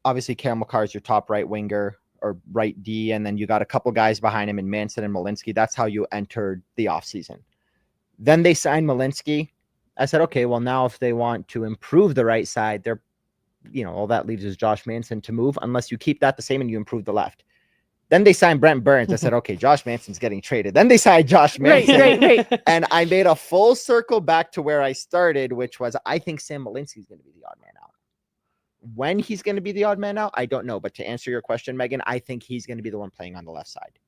obviously, Cale Makar is your top right winger or right D, and then you got a couple guys behind him in Manson and Malinsky. That's how you entered the offseason. Then they signed Malinsky. I said, okay, well, now if they want to improve the right side, they're, all that leaves is Josh Manson to move, unless you keep that the same and you improve the left. Then they signed Brent Burns. I said, okay, Josh Manson's getting traded. Then they signed Josh Manson. Right. And I made a full circle back to where I started, which was I think Sam Malinsky is going to be the odd man out. When he's going to be the odd man out, I don't know. But to answer your question, Meghan, I think he's going to be the one playing on the left side.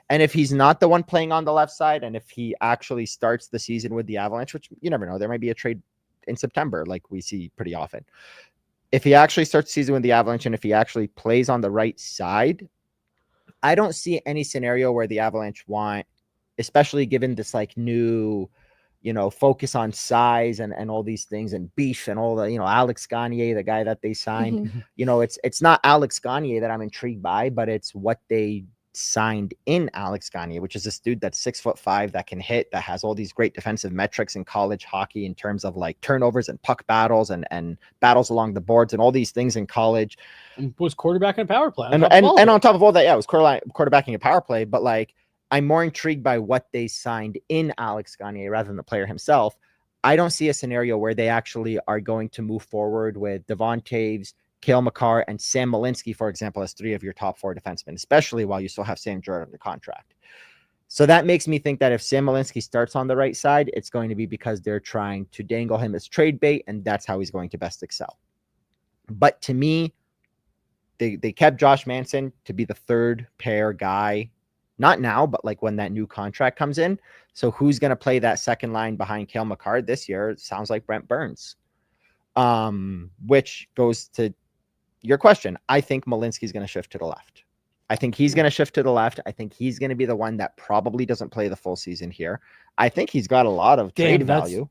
And if he's not the one playing on the left side, and if he actually starts the season with the Avalanche, which you never know, there might be a trade in September like we see pretty often. If he actually starts the season with the Avalanche and if he actually plays on the right side, I don't see any scenario where the Avalanche want, especially given this like new, focus on size and all these things and beef and all the, Alex Gagne, the guy that they signed, it's not Alex Gagne that I'm intrigued by, but it's what they signed in Alex Gagne, which is this dude that's 6'5" that can hit, that has all these great defensive metrics in college hockey in terms of like turnovers and puck battles and battles along the boards and all these things in college. And was quarterback in a power play. And on top of all that, it was quarterbacking a power play, but like I'm more intrigued by what they signed in Alex Gagne rather than the player himself. I don't see a scenario where they actually are going to move forward with Devon Taves, Cale Makar, and Sam Malinsky, for example, as 3 of your top 4 defensemen, especially while you still have Sam Girard under contract. So that makes me think that if Sam Malinsky starts on the right side, it's going to be because they're trying to dangle him as trade bait, and that's how he's going to best excel. But to me, they kept Josh Manson to be the third pair guy, not now, but like when that new contract comes in. So who's going to play that second line behind Cale Makar this year? It sounds like Brent Burns, which goes to your question. I think Malinsky's going to shift to the left. I think he's going to shift to the left. I think he's going to be the one that probably doesn't play the full season here. I think he's got a lot of trade value.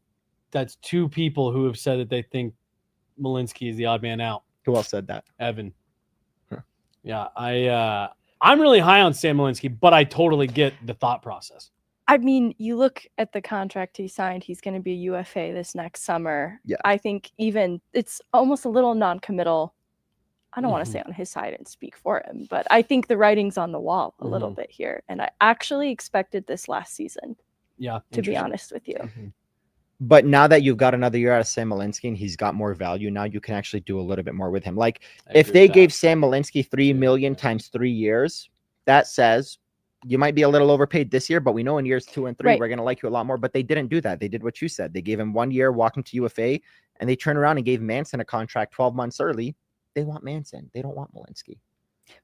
That's 2 people who have said that they think Malinsky is the odd man out. Who else said that? Evan. Huh. Yeah, I'm really high on Sam Malinsky, but I totally get the thought process. I mean, you look at the contract he signed, he's going to be a UFA this next summer. Yeah. I think even it's almost a little non-committal. I don't want to say on his side and speak for him, but I think the writing's on the wall a little bit here. And I actually expected this last season. Yeah. To be honest with you. But now that you've got another year out of Sam Malinsky and he's got more value, now you can actually do a little bit more with him. Like if they gave Sam Malinsky $3 million times 3 years, that says you might be a little overpaid this year, but we know in years 2 and 3, we're going to like you a lot more. But they didn't do that. They did what you said. They gave him 1 year walking to UFA, and they turned around and gave Manson a contract 12 months early. They want Manson. They don't want Malinsky.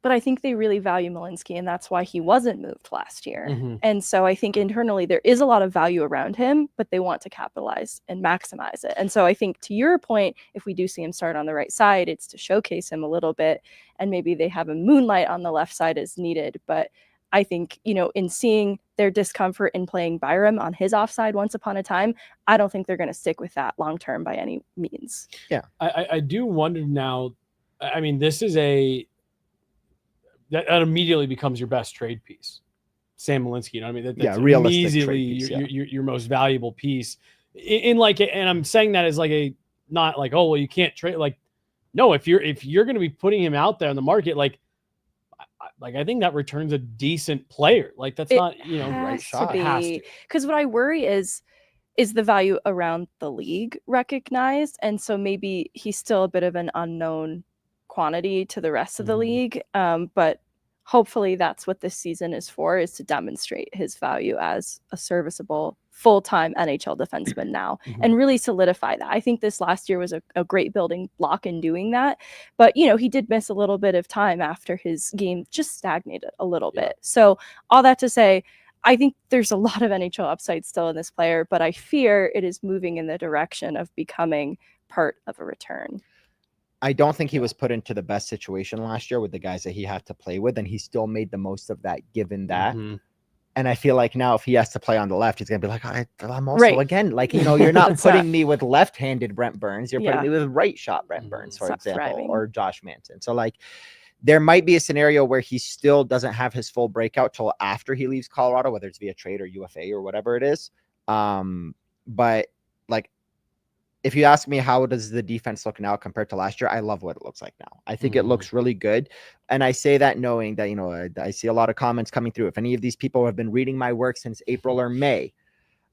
But I think they really value Malinsky, and that's why he wasn't moved last year. And so I think internally there is a lot of value around him, but they want to capitalize and maximize it. And so I think to your point, if we do see him start on the right side, it's to showcase him a little bit, and maybe they have a moonlight on the left side as needed. But I think, in seeing their discomfort in playing Byram on his offside once upon a time, I don't think they're going to stick with that long-term by any means. Yeah. I do wonder now, I mean, this is that immediately becomes your best trade piece. Sam Malinsky, that's realistic immediately your most valuable piece. And I'm saying that as like not like, oh, well, you can't trade. Like, no, if you're going to be putting him out there in the market, like Like, I think that returns a decent player. Like, that's It not, right has shot. to It has be, to. because what I worry is the value around the league recognized, and so maybe he's still a bit of an unknown quantity to the rest of the Mhm. league. But hopefully that's what this season is for, is to demonstrate his value as a serviceable full-time NHL defenseman now Mhm. and really solidify that. I think this last year was a great building block in doing that. But, he did miss a little bit of time after his game just stagnated a little Yeah. bit. So all that to say, I think there's a lot of NHL upside still in this player, but I fear it is moving in the direction of becoming part of a return. I don't think he was put into the best situation last year with the guys that he had to play with, and he still made the most of that given that. Mhm. And I feel like now if he has to play on the left, he's going to be like, I'm also, Right. again, like, you're not It's putting me with left-handed Brent Burns. You're putting Yeah. me with right shot Brent Burns, for It's not example, thriving. or Josh Manson. So, like, there might be a scenario where he still doesn't have his full breakout till after he leaves Colorado, whether it's via trade or UFA or whatever it is. But, like, if you ask me how does the defense look now compared to last year, I love what it looks like now. I think it looks really good. And I say that knowing that, I see a lot of comments coming through. If any of these people have been reading my work since April or May,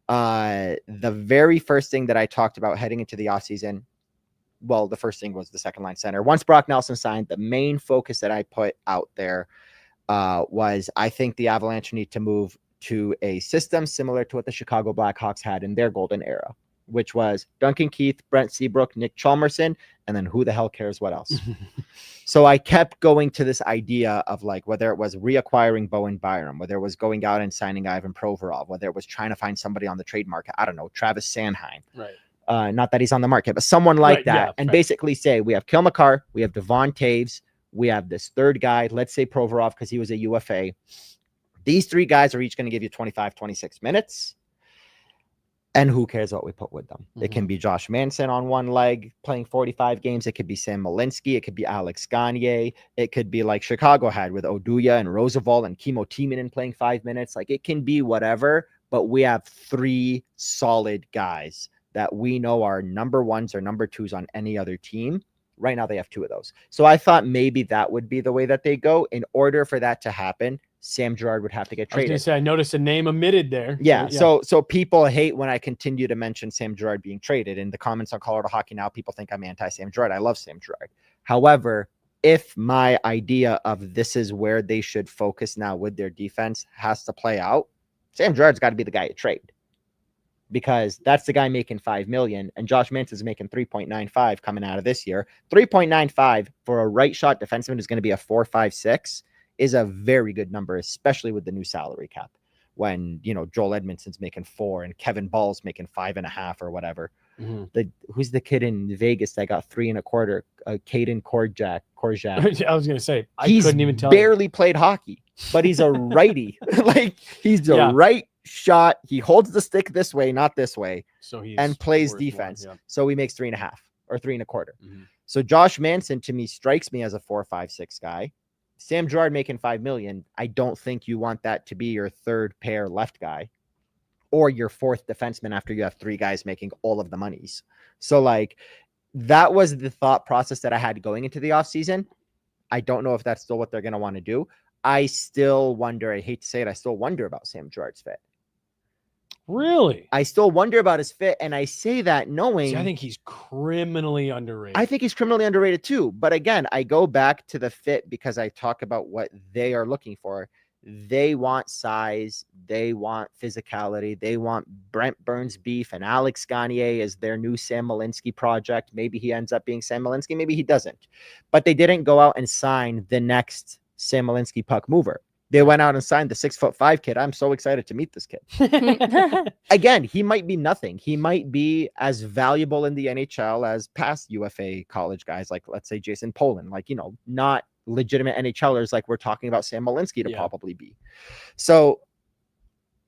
the very first thing that I talked about heading into the offseason, well, the first thing was the second line center. Once Brock Nelson signed, the main focus that I put out there was I think the Avalanche need to move to a system similar to what the Chicago Blackhawks had in their golden era, which was Duncan Keith, Brent Seabrook, Nick Chalmerson, and then who the hell cares what else? So I kept going to this idea of, like, whether it was reacquiring Bowen Byram, whether it was going out and signing Ivan Provorov, whether it was trying to find somebody on the trade market, I don't know, Travis Sanheim. Right. Not that he's on the market, but someone like Right, that. yeah, And right. basically say, we have Kyle McCarr, we have Devon Taves, we have this third guy, let's say Provorov, because he was a UFA. These three guys are each going to give you 25, 26 minutes. And who cares what we put with them? It can be Josh Manson on one leg playing 45 games. It could be Sam Malinsky. It could be Alex Gagne. It could be like Chicago had with Oduya and Roosevelt and Kimo Timonen playing 5 minutes. Like, it can be whatever, but we have three solid guys that we know are number ones or number twos on any other team. Right now they have two of those. So I thought maybe that would be the way that they go. In order for that to happen, Sam Girard would have to get I was traded. going to say, I noticed a name omitted there. Yeah. So people hate when I continue to mention Sam Girard being traded. In the comments on Colorado Hockey Now, people think I'm anti-Sam Girard. I love Sam Girard. However, if my idea of this is where they should focus now with their defense has to play out, Sam Girard's got to be the guy you trade, because that's the guy making $5 million, and Josh Manson's making 3.95 coming out of this year. 3.95 for a right shot defenseman who's going to be a 4.56 is a very good number, especially with the new salary cap. When Joel Edmondson's making 4 and Kevin Ball's making 5.5 or whatever. Who's the kid in Vegas that got 3.25? Caden Korjak. I was going to say, I He's couldn't even tell. Barely played hockey, but he's a righty. Like, he's a right shot. He holds the stick this way, not this way, so and plays worth defense. more, So he makes 3.5 or 3.25. So Josh Manson to me strikes me as a 4.56 guy. Sam Girard making $5 million. I don't think you want that to be your third pair left guy or your fourth defenseman after you have three guys making all of the monies. So, like, that was the thought process that I had going into the offseason. I don't know if that's still what they're going to want to do. I still wonder, I hate to say it, I still wonder about Sam Girard's fit. Really? I still wonder about his fit, and I say that knowing... See, I think he's criminally underrated. I think he's criminally underrated too. But again, I go back to the fit because I talk about what they are looking for. They want size. They want physicality. They want Brent Burns beef, and Alex Gagne is their new Sam Malinsky project. Maybe he ends up being Sam Malinsky. Maybe he doesn't. But they didn't go out and sign the next Sam Malinsky puck mover. They went out and signed the 6'5" kid. I'm so excited to meet this kid. Again, he might be nothing. He might be as valuable in the NHL as past UFA college guys, like, let's say, Jason Poland, like, not legitimate NHLers like we're talking about Sam Malinsky to probably be. So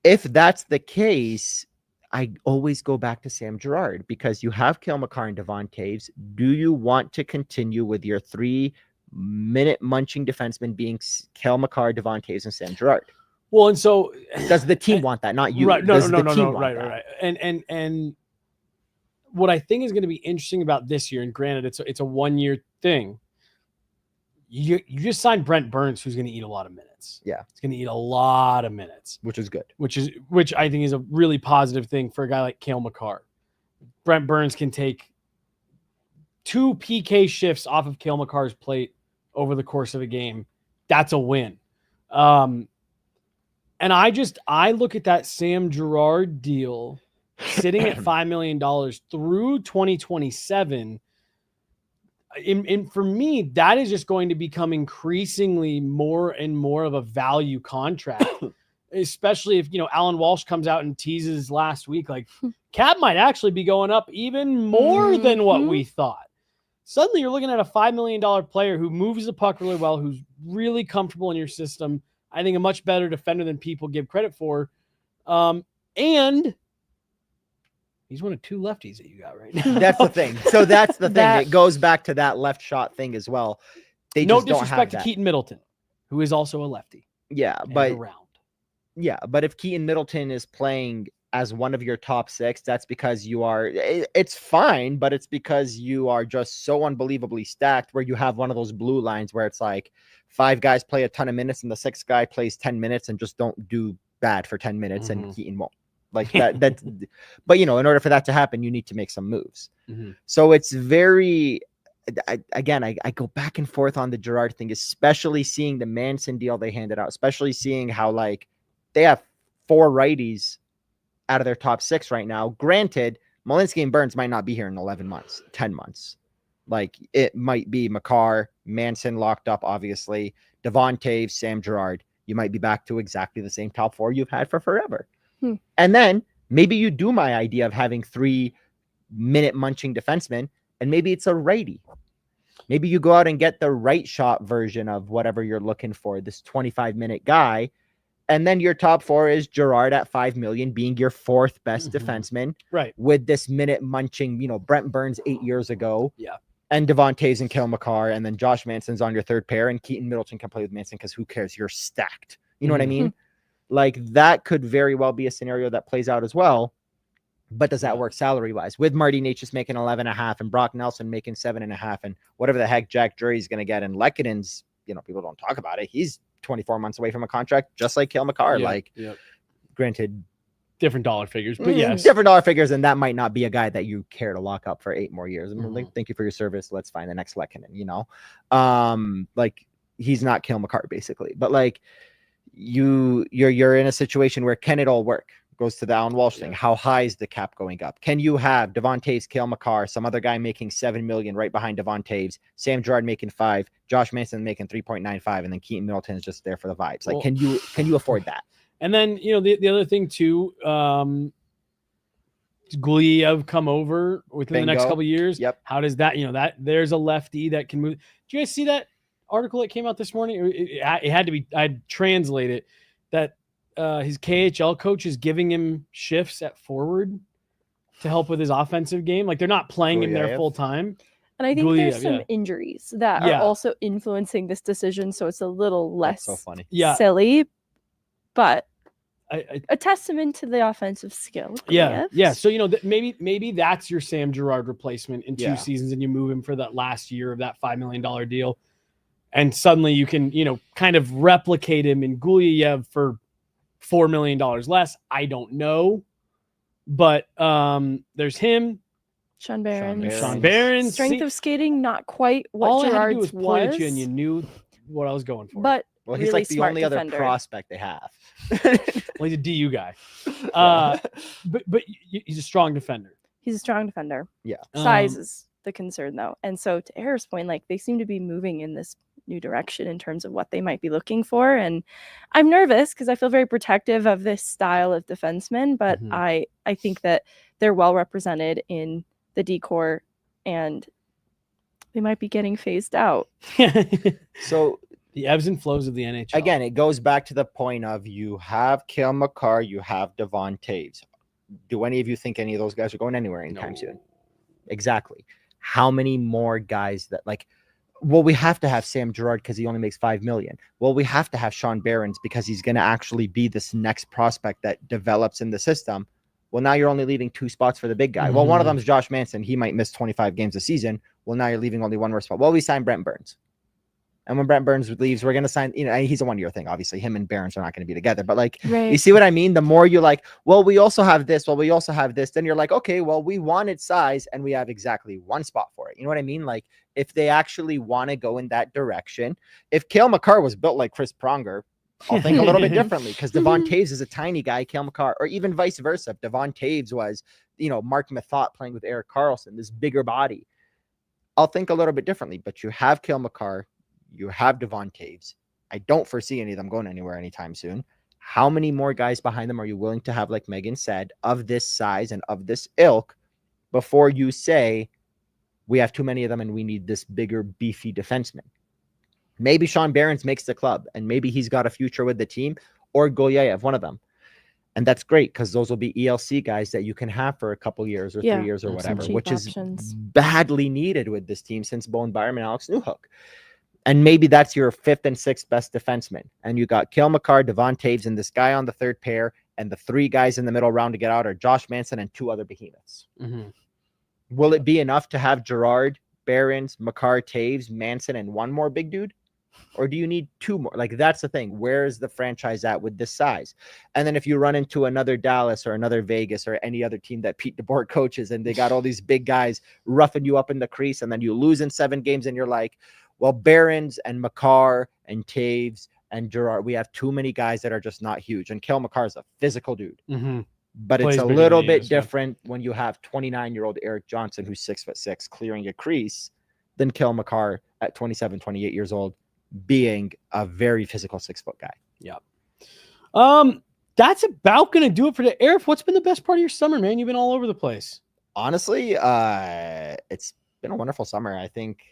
if that's the case, I always go back to Sam Girard, because you have Cale Makar and Devon Taves. Do you want to continue with your 3-minute munching defenseman being Cale Makar, Devon Taves, and Sam Girard? Well, and so does the team want that? Not you. Right. No. Right. And what I think is going to be interesting about this year, and granted, it's a 1-year thing. you just signed Brent Burns, who's going to eat a lot of minutes. Yeah. He's going to eat a lot of minutes, which is good. which I think is a really positive thing for a guy like Cale Makar. Brent Burns can take 2 PK shifts off of Cale Makar's plate over the course of a game. That's a win. And I look at that Sam Girard deal sitting at $5 million through 2027. For me, that is just going to become increasingly more and more of a value contract, especially if, Alan Walsh comes out and teases last week, like cap might actually be going up even more than what we thought. Suddenly you're looking at a $5 million player who moves the puck really well, who's really comfortable in your system. I think a much better defender than people give credit for. And he's one of 2 lefties that you got right now. That's the thing. So that's the thing. It goes back to that left shot thing as well. They no just don't have disrespect to that. Keaton Middleton, who is also a lefty. Yeah, and but around. Yeah, but if Keaton Middleton is playing as one of your top 6, that's because you are. It's fine, but it's because you are just so unbelievably stacked. Where you have one of those blue lines where it's like 5 guys play a ton of minutes and the 6th guy plays 10 minutes and just don't do bad for 10 minutes, and Keaton won't. Like that. But in order for that to happen, you need to make some moves. So it's very. I go back and forth on the Girard thing, especially seeing the Manson deal they handed out, especially seeing how like they have 4 righties out of their top 6 right now. Granted, Malinsky and Burns might not be here in 11 months, 10 months. Like it might be Makar, Manson locked up, obviously, Devon Toews, Sam Girard. You might be back to exactly the same top 4 you've had for forever. And then maybe you do my idea of having 3 minute munching defensemen, and maybe it's a righty. Maybe you go out and get the right shot version of whatever you're looking for, this 25-minute guy. And then your top 4 is Girard at $5 million, being your 4th best defenseman. Right. With this minute munching, Brent Burns 8 years ago. Yeah. And Devon Toews and Cale Makar. And then Josh Manson's on your 3rd pair. And Keaton Middleton can play with Manson because who cares? You're stacked. You know what I mean? Like that could very well be a scenario that plays out as well. But does that work salary-wise? With Martin Necas making 11.5 and Brock Nelson making 7.5 and whatever the heck Jack Drury's going to get. And Lekkonen's, people don't talk about it. He's 24 months away from a contract, just like Cale Makar. Granted, different dollar figures, but yes, different dollar figures, and that might not be a guy that you care to lock up for 8 more years. I'm like, thank you for your service. Let's find the next Lekkonen. Like he's not Cale Makar basically, but like you're in a situation where can it all work? Goes to the Alan Walsh thing. How high is the cap going up? Can you have Devon Toews, Cale Makar, some other guy making $7 million right behind Devon Toews, Sam Girard making 5, Josh Manson making 3.95, and then Keaton Middleton is just there for the vibes? Like, can you afford that? And then the other thing too, Guliev come over within the next couple of years. Yep. How does that? that there's a lefty that can move. Do you guys see that article that came out this morning? It had to be. I'd translate it that. His KHL coach is giving him shifts at forward to help with his offensive game. Like they're not playing him there full time. And I think there's some injuries that are also influencing this decision. So it's a little less silly, but a testament to the offensive skill. Yeah. So, maybe that's your Sam Girard replacement in 2 seasons and you move him for that last year of that $5 million deal. And suddenly you can, kind of replicate him in Guliev for $4 million less. I don't know, but there's him, Sean Barron. Strength of skating, not quite what Girard's was. Point at you and you knew what I was going for. But he's really like the only defender. Other prospect they have. Well, he's a DU guy. But he's a strong defender. He's a strong defender. Yeah. Size is the concern though. And so to Aarif's point, like they seem to be moving in this new direction in terms of what they might be looking for. And I'm nervous because I feel very protective of this style of defenseman, but I think that they're well represented in the D-core and they might be getting phased out. So the ebbs and flows of the NHL. Again, it goes back to the point of you have Cale Makar, you have Devon Toews. Do any of you think any of those guys are going anywhere anytime soon? Exactly. How many more guys that we have to have Sam Girard because he only makes $5 million. Well, we have to have Sean Barron because he's going to actually be this next prospect that develops in the system. Well, now you're only leaving 2 spots for the big guy. Well, one of them is Josh Manson. He might miss 25 games a season. Well, now you're leaving only 1 more spot. Well, we signed Brent Burns. And when Brent Burns leaves, we're going to sign, he's a 1-year thing. Obviously, him and Barons are not going to be together. But like, you Right. see what I mean? The more you like, well, we also have this. Well, we also have this. Then you're like, okay, well, we wanted size and we have exactly one spot for it. You know what I mean? Like, if they actually want to go in that direction, if Cale Makar was built like Chris Pronger, I'll think a little bit differently, because Devon Taves is a tiny guy, Cale Makar, or even vice versa. If Devon Taves was, Mark Methot playing with Erik Karlsson, this bigger body, I'll think a little bit differently. But you have Cale Makar, you have Devon Taves. I don't foresee any of them going anywhere anytime soon. How many more guys behind them are you willing to have, like Meghan said, of this size and of this ilk, before you say we have too many of them and we need this bigger, beefy defenseman? Maybe Sean Barons makes the club and maybe he's got a future with the team, or Golyayev, one of them. And that's great, because those will be ELC guys that you can have for a couple years or 3 years or whatever, which options. is badly needed with this team since Bowen Byram and Alex Newhook. And maybe that's your 5th and 6th best defenseman. And you got Cale Makar, Devon Taves, and this guy on the third pair. And the 3 guys in the middle round to get out are Josh Manson and 2 other behemoths. Mm-hmm. Will it be enough to have Gerard, Barons, Makar, Taves, Manson, and 1 more big dude? Or do you need 2 more? Like, that's the thing. Where is the franchise at with this size? And then if you run into another Dallas or another Vegas or any other team that Pete DeBoer coaches, and they got all these big guys roughing you up in the crease, and then you lose in 7 games, and you're like, well, Barons and Makar and Taves and Gerard, we have too many guys that are just not huge. And Cale Makar is a physical dude. Mm-hmm. But Plays it's a bigger little than he bit is, yeah. different when you have 29-year-old Eric Johnson, who's 6'6", clearing a crease, than Cale Makar at 27, 28 years old, being a very physical 6-foot guy. Yeah. That's about going to do it for the Aarif. What's been the best part of your summer, man? You've been all over the place. Honestly, it's been a wonderful summer. I think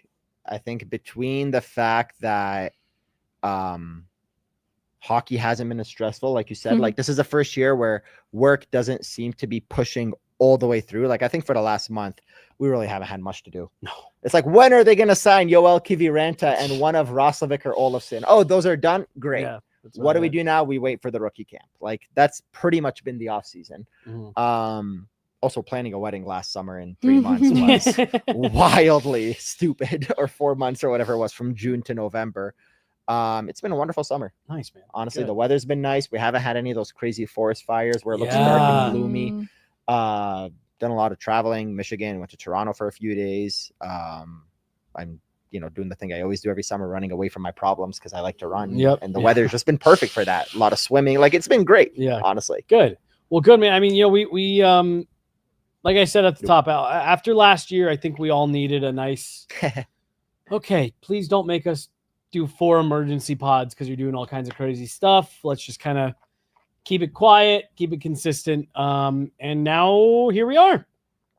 between the fact that hockey hasn't been as stressful, like you said, like this is the first year where work doesn't seem to be pushing all the way through. Like, I think for the last month, we really haven't had much to do. No. It's like, when are they going to sign Yoel Kiviranta and one of Roslovic or Olofsson? Oh, those are done? Great. Yeah, What do we do now? We wait for the rookie camp. Like, that's pretty much been the off season. Mm-hmm. Also, planning a wedding last summer in 3 months was wildly stupid, or 4 months or whatever it was, from June to November. It's been a wonderful summer. Nice, man. Honestly, Good. the weather's been nice. We haven't had any of those crazy forest fires where it looks dark and gloomy. Done a lot of traveling. Michigan, went to Toronto for a few days. I'm doing the thing I always do every summer, running away from my problems, because I like to run. Yep. And the weather's just been perfect for that. A lot of swimming. Like, it's been great. Yeah. Honestly. Good. Well, good, man. I mean, we like I said at the top, after last year, I think we all needed a nice, okay, please don't make us do 4 emergency pods because you're doing all kinds of crazy stuff. Let's just kind of keep it quiet, keep it consistent. And now here we are,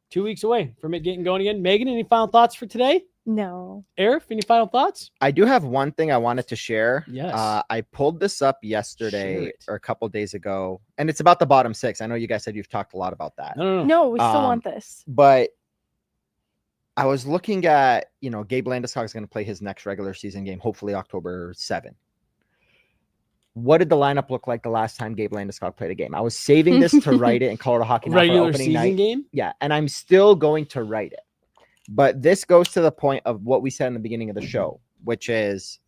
2 weeks away from it getting going again. Meghan, any final thoughts for today? No. Aarif, any final thoughts? I do have one thing I wanted to share. Yes. I pulled this up yesterday Share it. or a couple days ago, and it's about the bottom 6. I know you guys said you've talked a lot about that. No. No, we still want this. But I was looking at, Gabe Landeskog is going to play his next regular season game, hopefully October 7. What did the lineup look like the last time Gabe Landeskog played a game? I was saving this to write it in Colorado Hockey Now for Regular opening season night. game? Yeah, and I'm still going to write it. But this goes to the point of what we said in the beginning of the show, which is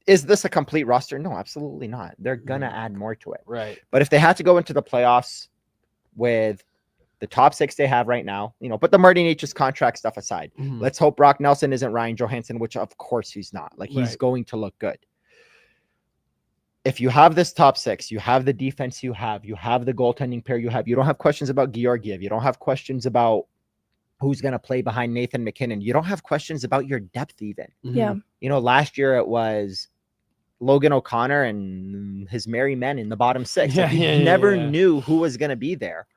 this a complete roster? No, absolutely not. They're going to add more to it. Right. But if they had to go into the playoffs with the top 6 they have right now, put the Martin Necas contract stuff aside. Mhm. Let's hope Brock Nelson isn't Ryan Johansson, which of course he's not. Like, he's Right. going to look good. If you have this top 6, you have the defense you have the goaltending pair you don't have questions about Georgiev. You don't have questions about who's going to play behind Nathan McKinnon. You don't have questions about your depth even. Mhm. Yeah. Last year it was Logan O'Connor and his merry men in the bottom 6. Yeah, You never knew who was going to be there.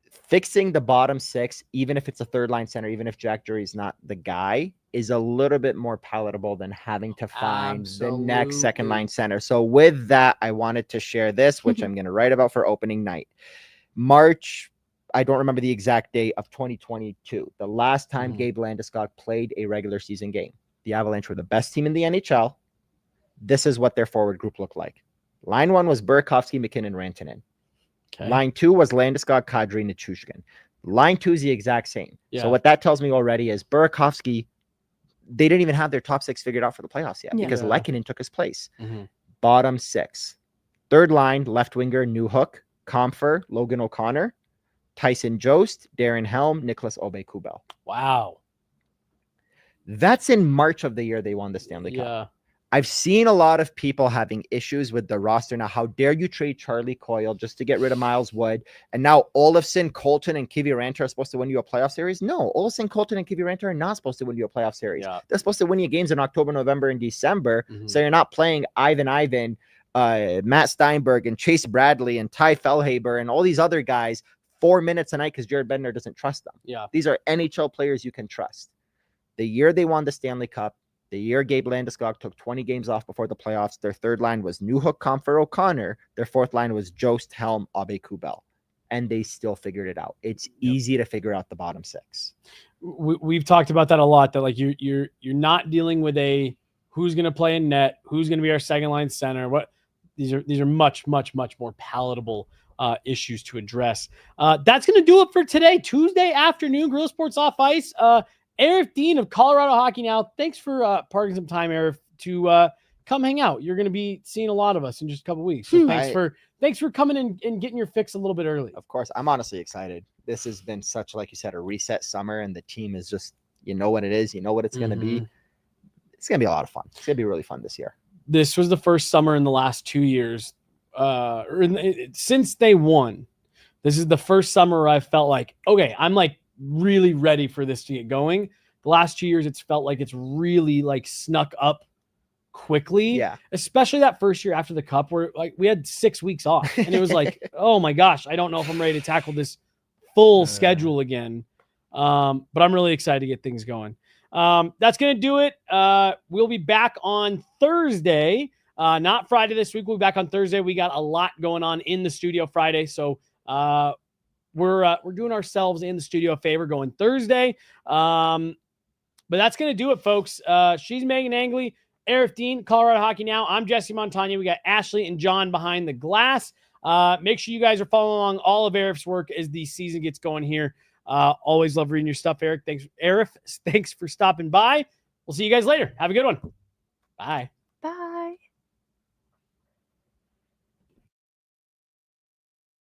Fixing the bottom 6, even if it's a third line center, even if Jack Drury's not the guy, is a little bit more palatable than having to find the next second line center. So with that, I wanted to share this, which I'm going to write about for opening night. March, I don't remember the exact date of 2022. The last time Gabe Landeskog played a regular season game. The Avalanche were the best team in the NHL. This is what their forward group looked like. Line 1 was Burakovsky, McKinnon, Rantanen. Okay. Line 2 was Landeskog, Kadri, Nichushkin. Line 2 is the exact same. Yeah. So what that tells me already is Burakovsky they didn't even have their top 6 figured out for the playoffs yet because Yeah. Lehkonen took his place. Mm-hmm. Bottom 6. Third line, left winger, Newhook, Comfer, Logan O'Connor, Tyson Jost, Darren Helm, Nicholas Aube-Kubel. Wow. That's in March of the year they won the Stanley Cup. Yeah. I've seen a lot of people having issues with the roster now. How dare you trade Charlie Coyle just to get rid of Miles Wood? And now Olofsson, Colton, and Kiviranta are supposed to win you a playoff series? No, Olofsson, Colton, and Kiviranta are not supposed to win you a playoff series. Yeah. They're supposed to win you games in October, November, and December. Mhm. So you're not playing Ivan, Matt Steinberg, and Chase Bradley, and Ty Fellhaber, and all these other guys 4 minutes a night because Jared Bednar doesn't trust them. Yeah. These are NHL players you can trust. The year they won the Stanley Cup, the year Gabe Landeskog took 20 games off before the playoffs, their third line was Newhook, Comfer, O'Connor. Their fourth line was Jost, Helm, Aube-Kubel. And they still figured it out. It's easy to figure out the bottom 6. We've talked about that a lot, that like you're not dealing with a who's going to play in net, who's going to be our second line center. These are much more palatable issues to address. That's going to do it for today, Tuesday afternoon, Guerilla Sports Off-Ice. Aarif, Deen of Colorado Hockey Now. Thanks for parking some time, Aarif, to come hang out. You're going to be seeing a lot of us in just a couple weeks. So thanks for coming and getting your fix a little bit early. Of course, I'm honestly excited. This has been such, like you said, a reset summer, and the team is just, you know what it is, you know what it's going to be. It's going to be a lot of fun. It's going to be really fun this year. This was the first summer in the last 2 years, since they won. This is the first summer where I felt like, okay, I'm like really ready for this to get going. The last 2 years, it's felt like it's really like snuck up quickly. Yeah. Especially that first year after the Cup, where like we had 6 weeks off, and it was like, oh my gosh, I don't know if I'm ready to tackle this full schedule again. But I'm really excited to get things going. That's going to do it. We'll be back on Thursday, not Friday this week. We'll be back on Thursday. We got a lot going on in the studio Friday. So, we're doing ourselves in the studio a favor going Thursday. But that's going to do it, folks. She's Meghan Angley, Aarif, Deen, Colorado Hockey Now. I'm Jesse Montano. We got Ashley and John behind the glass. Make sure you guys are following along all of Aarif's work as the season gets going here. Always love reading your stuff, Aarif. Thanks for stopping by. We'll see you guys later. Have a good one. Bye.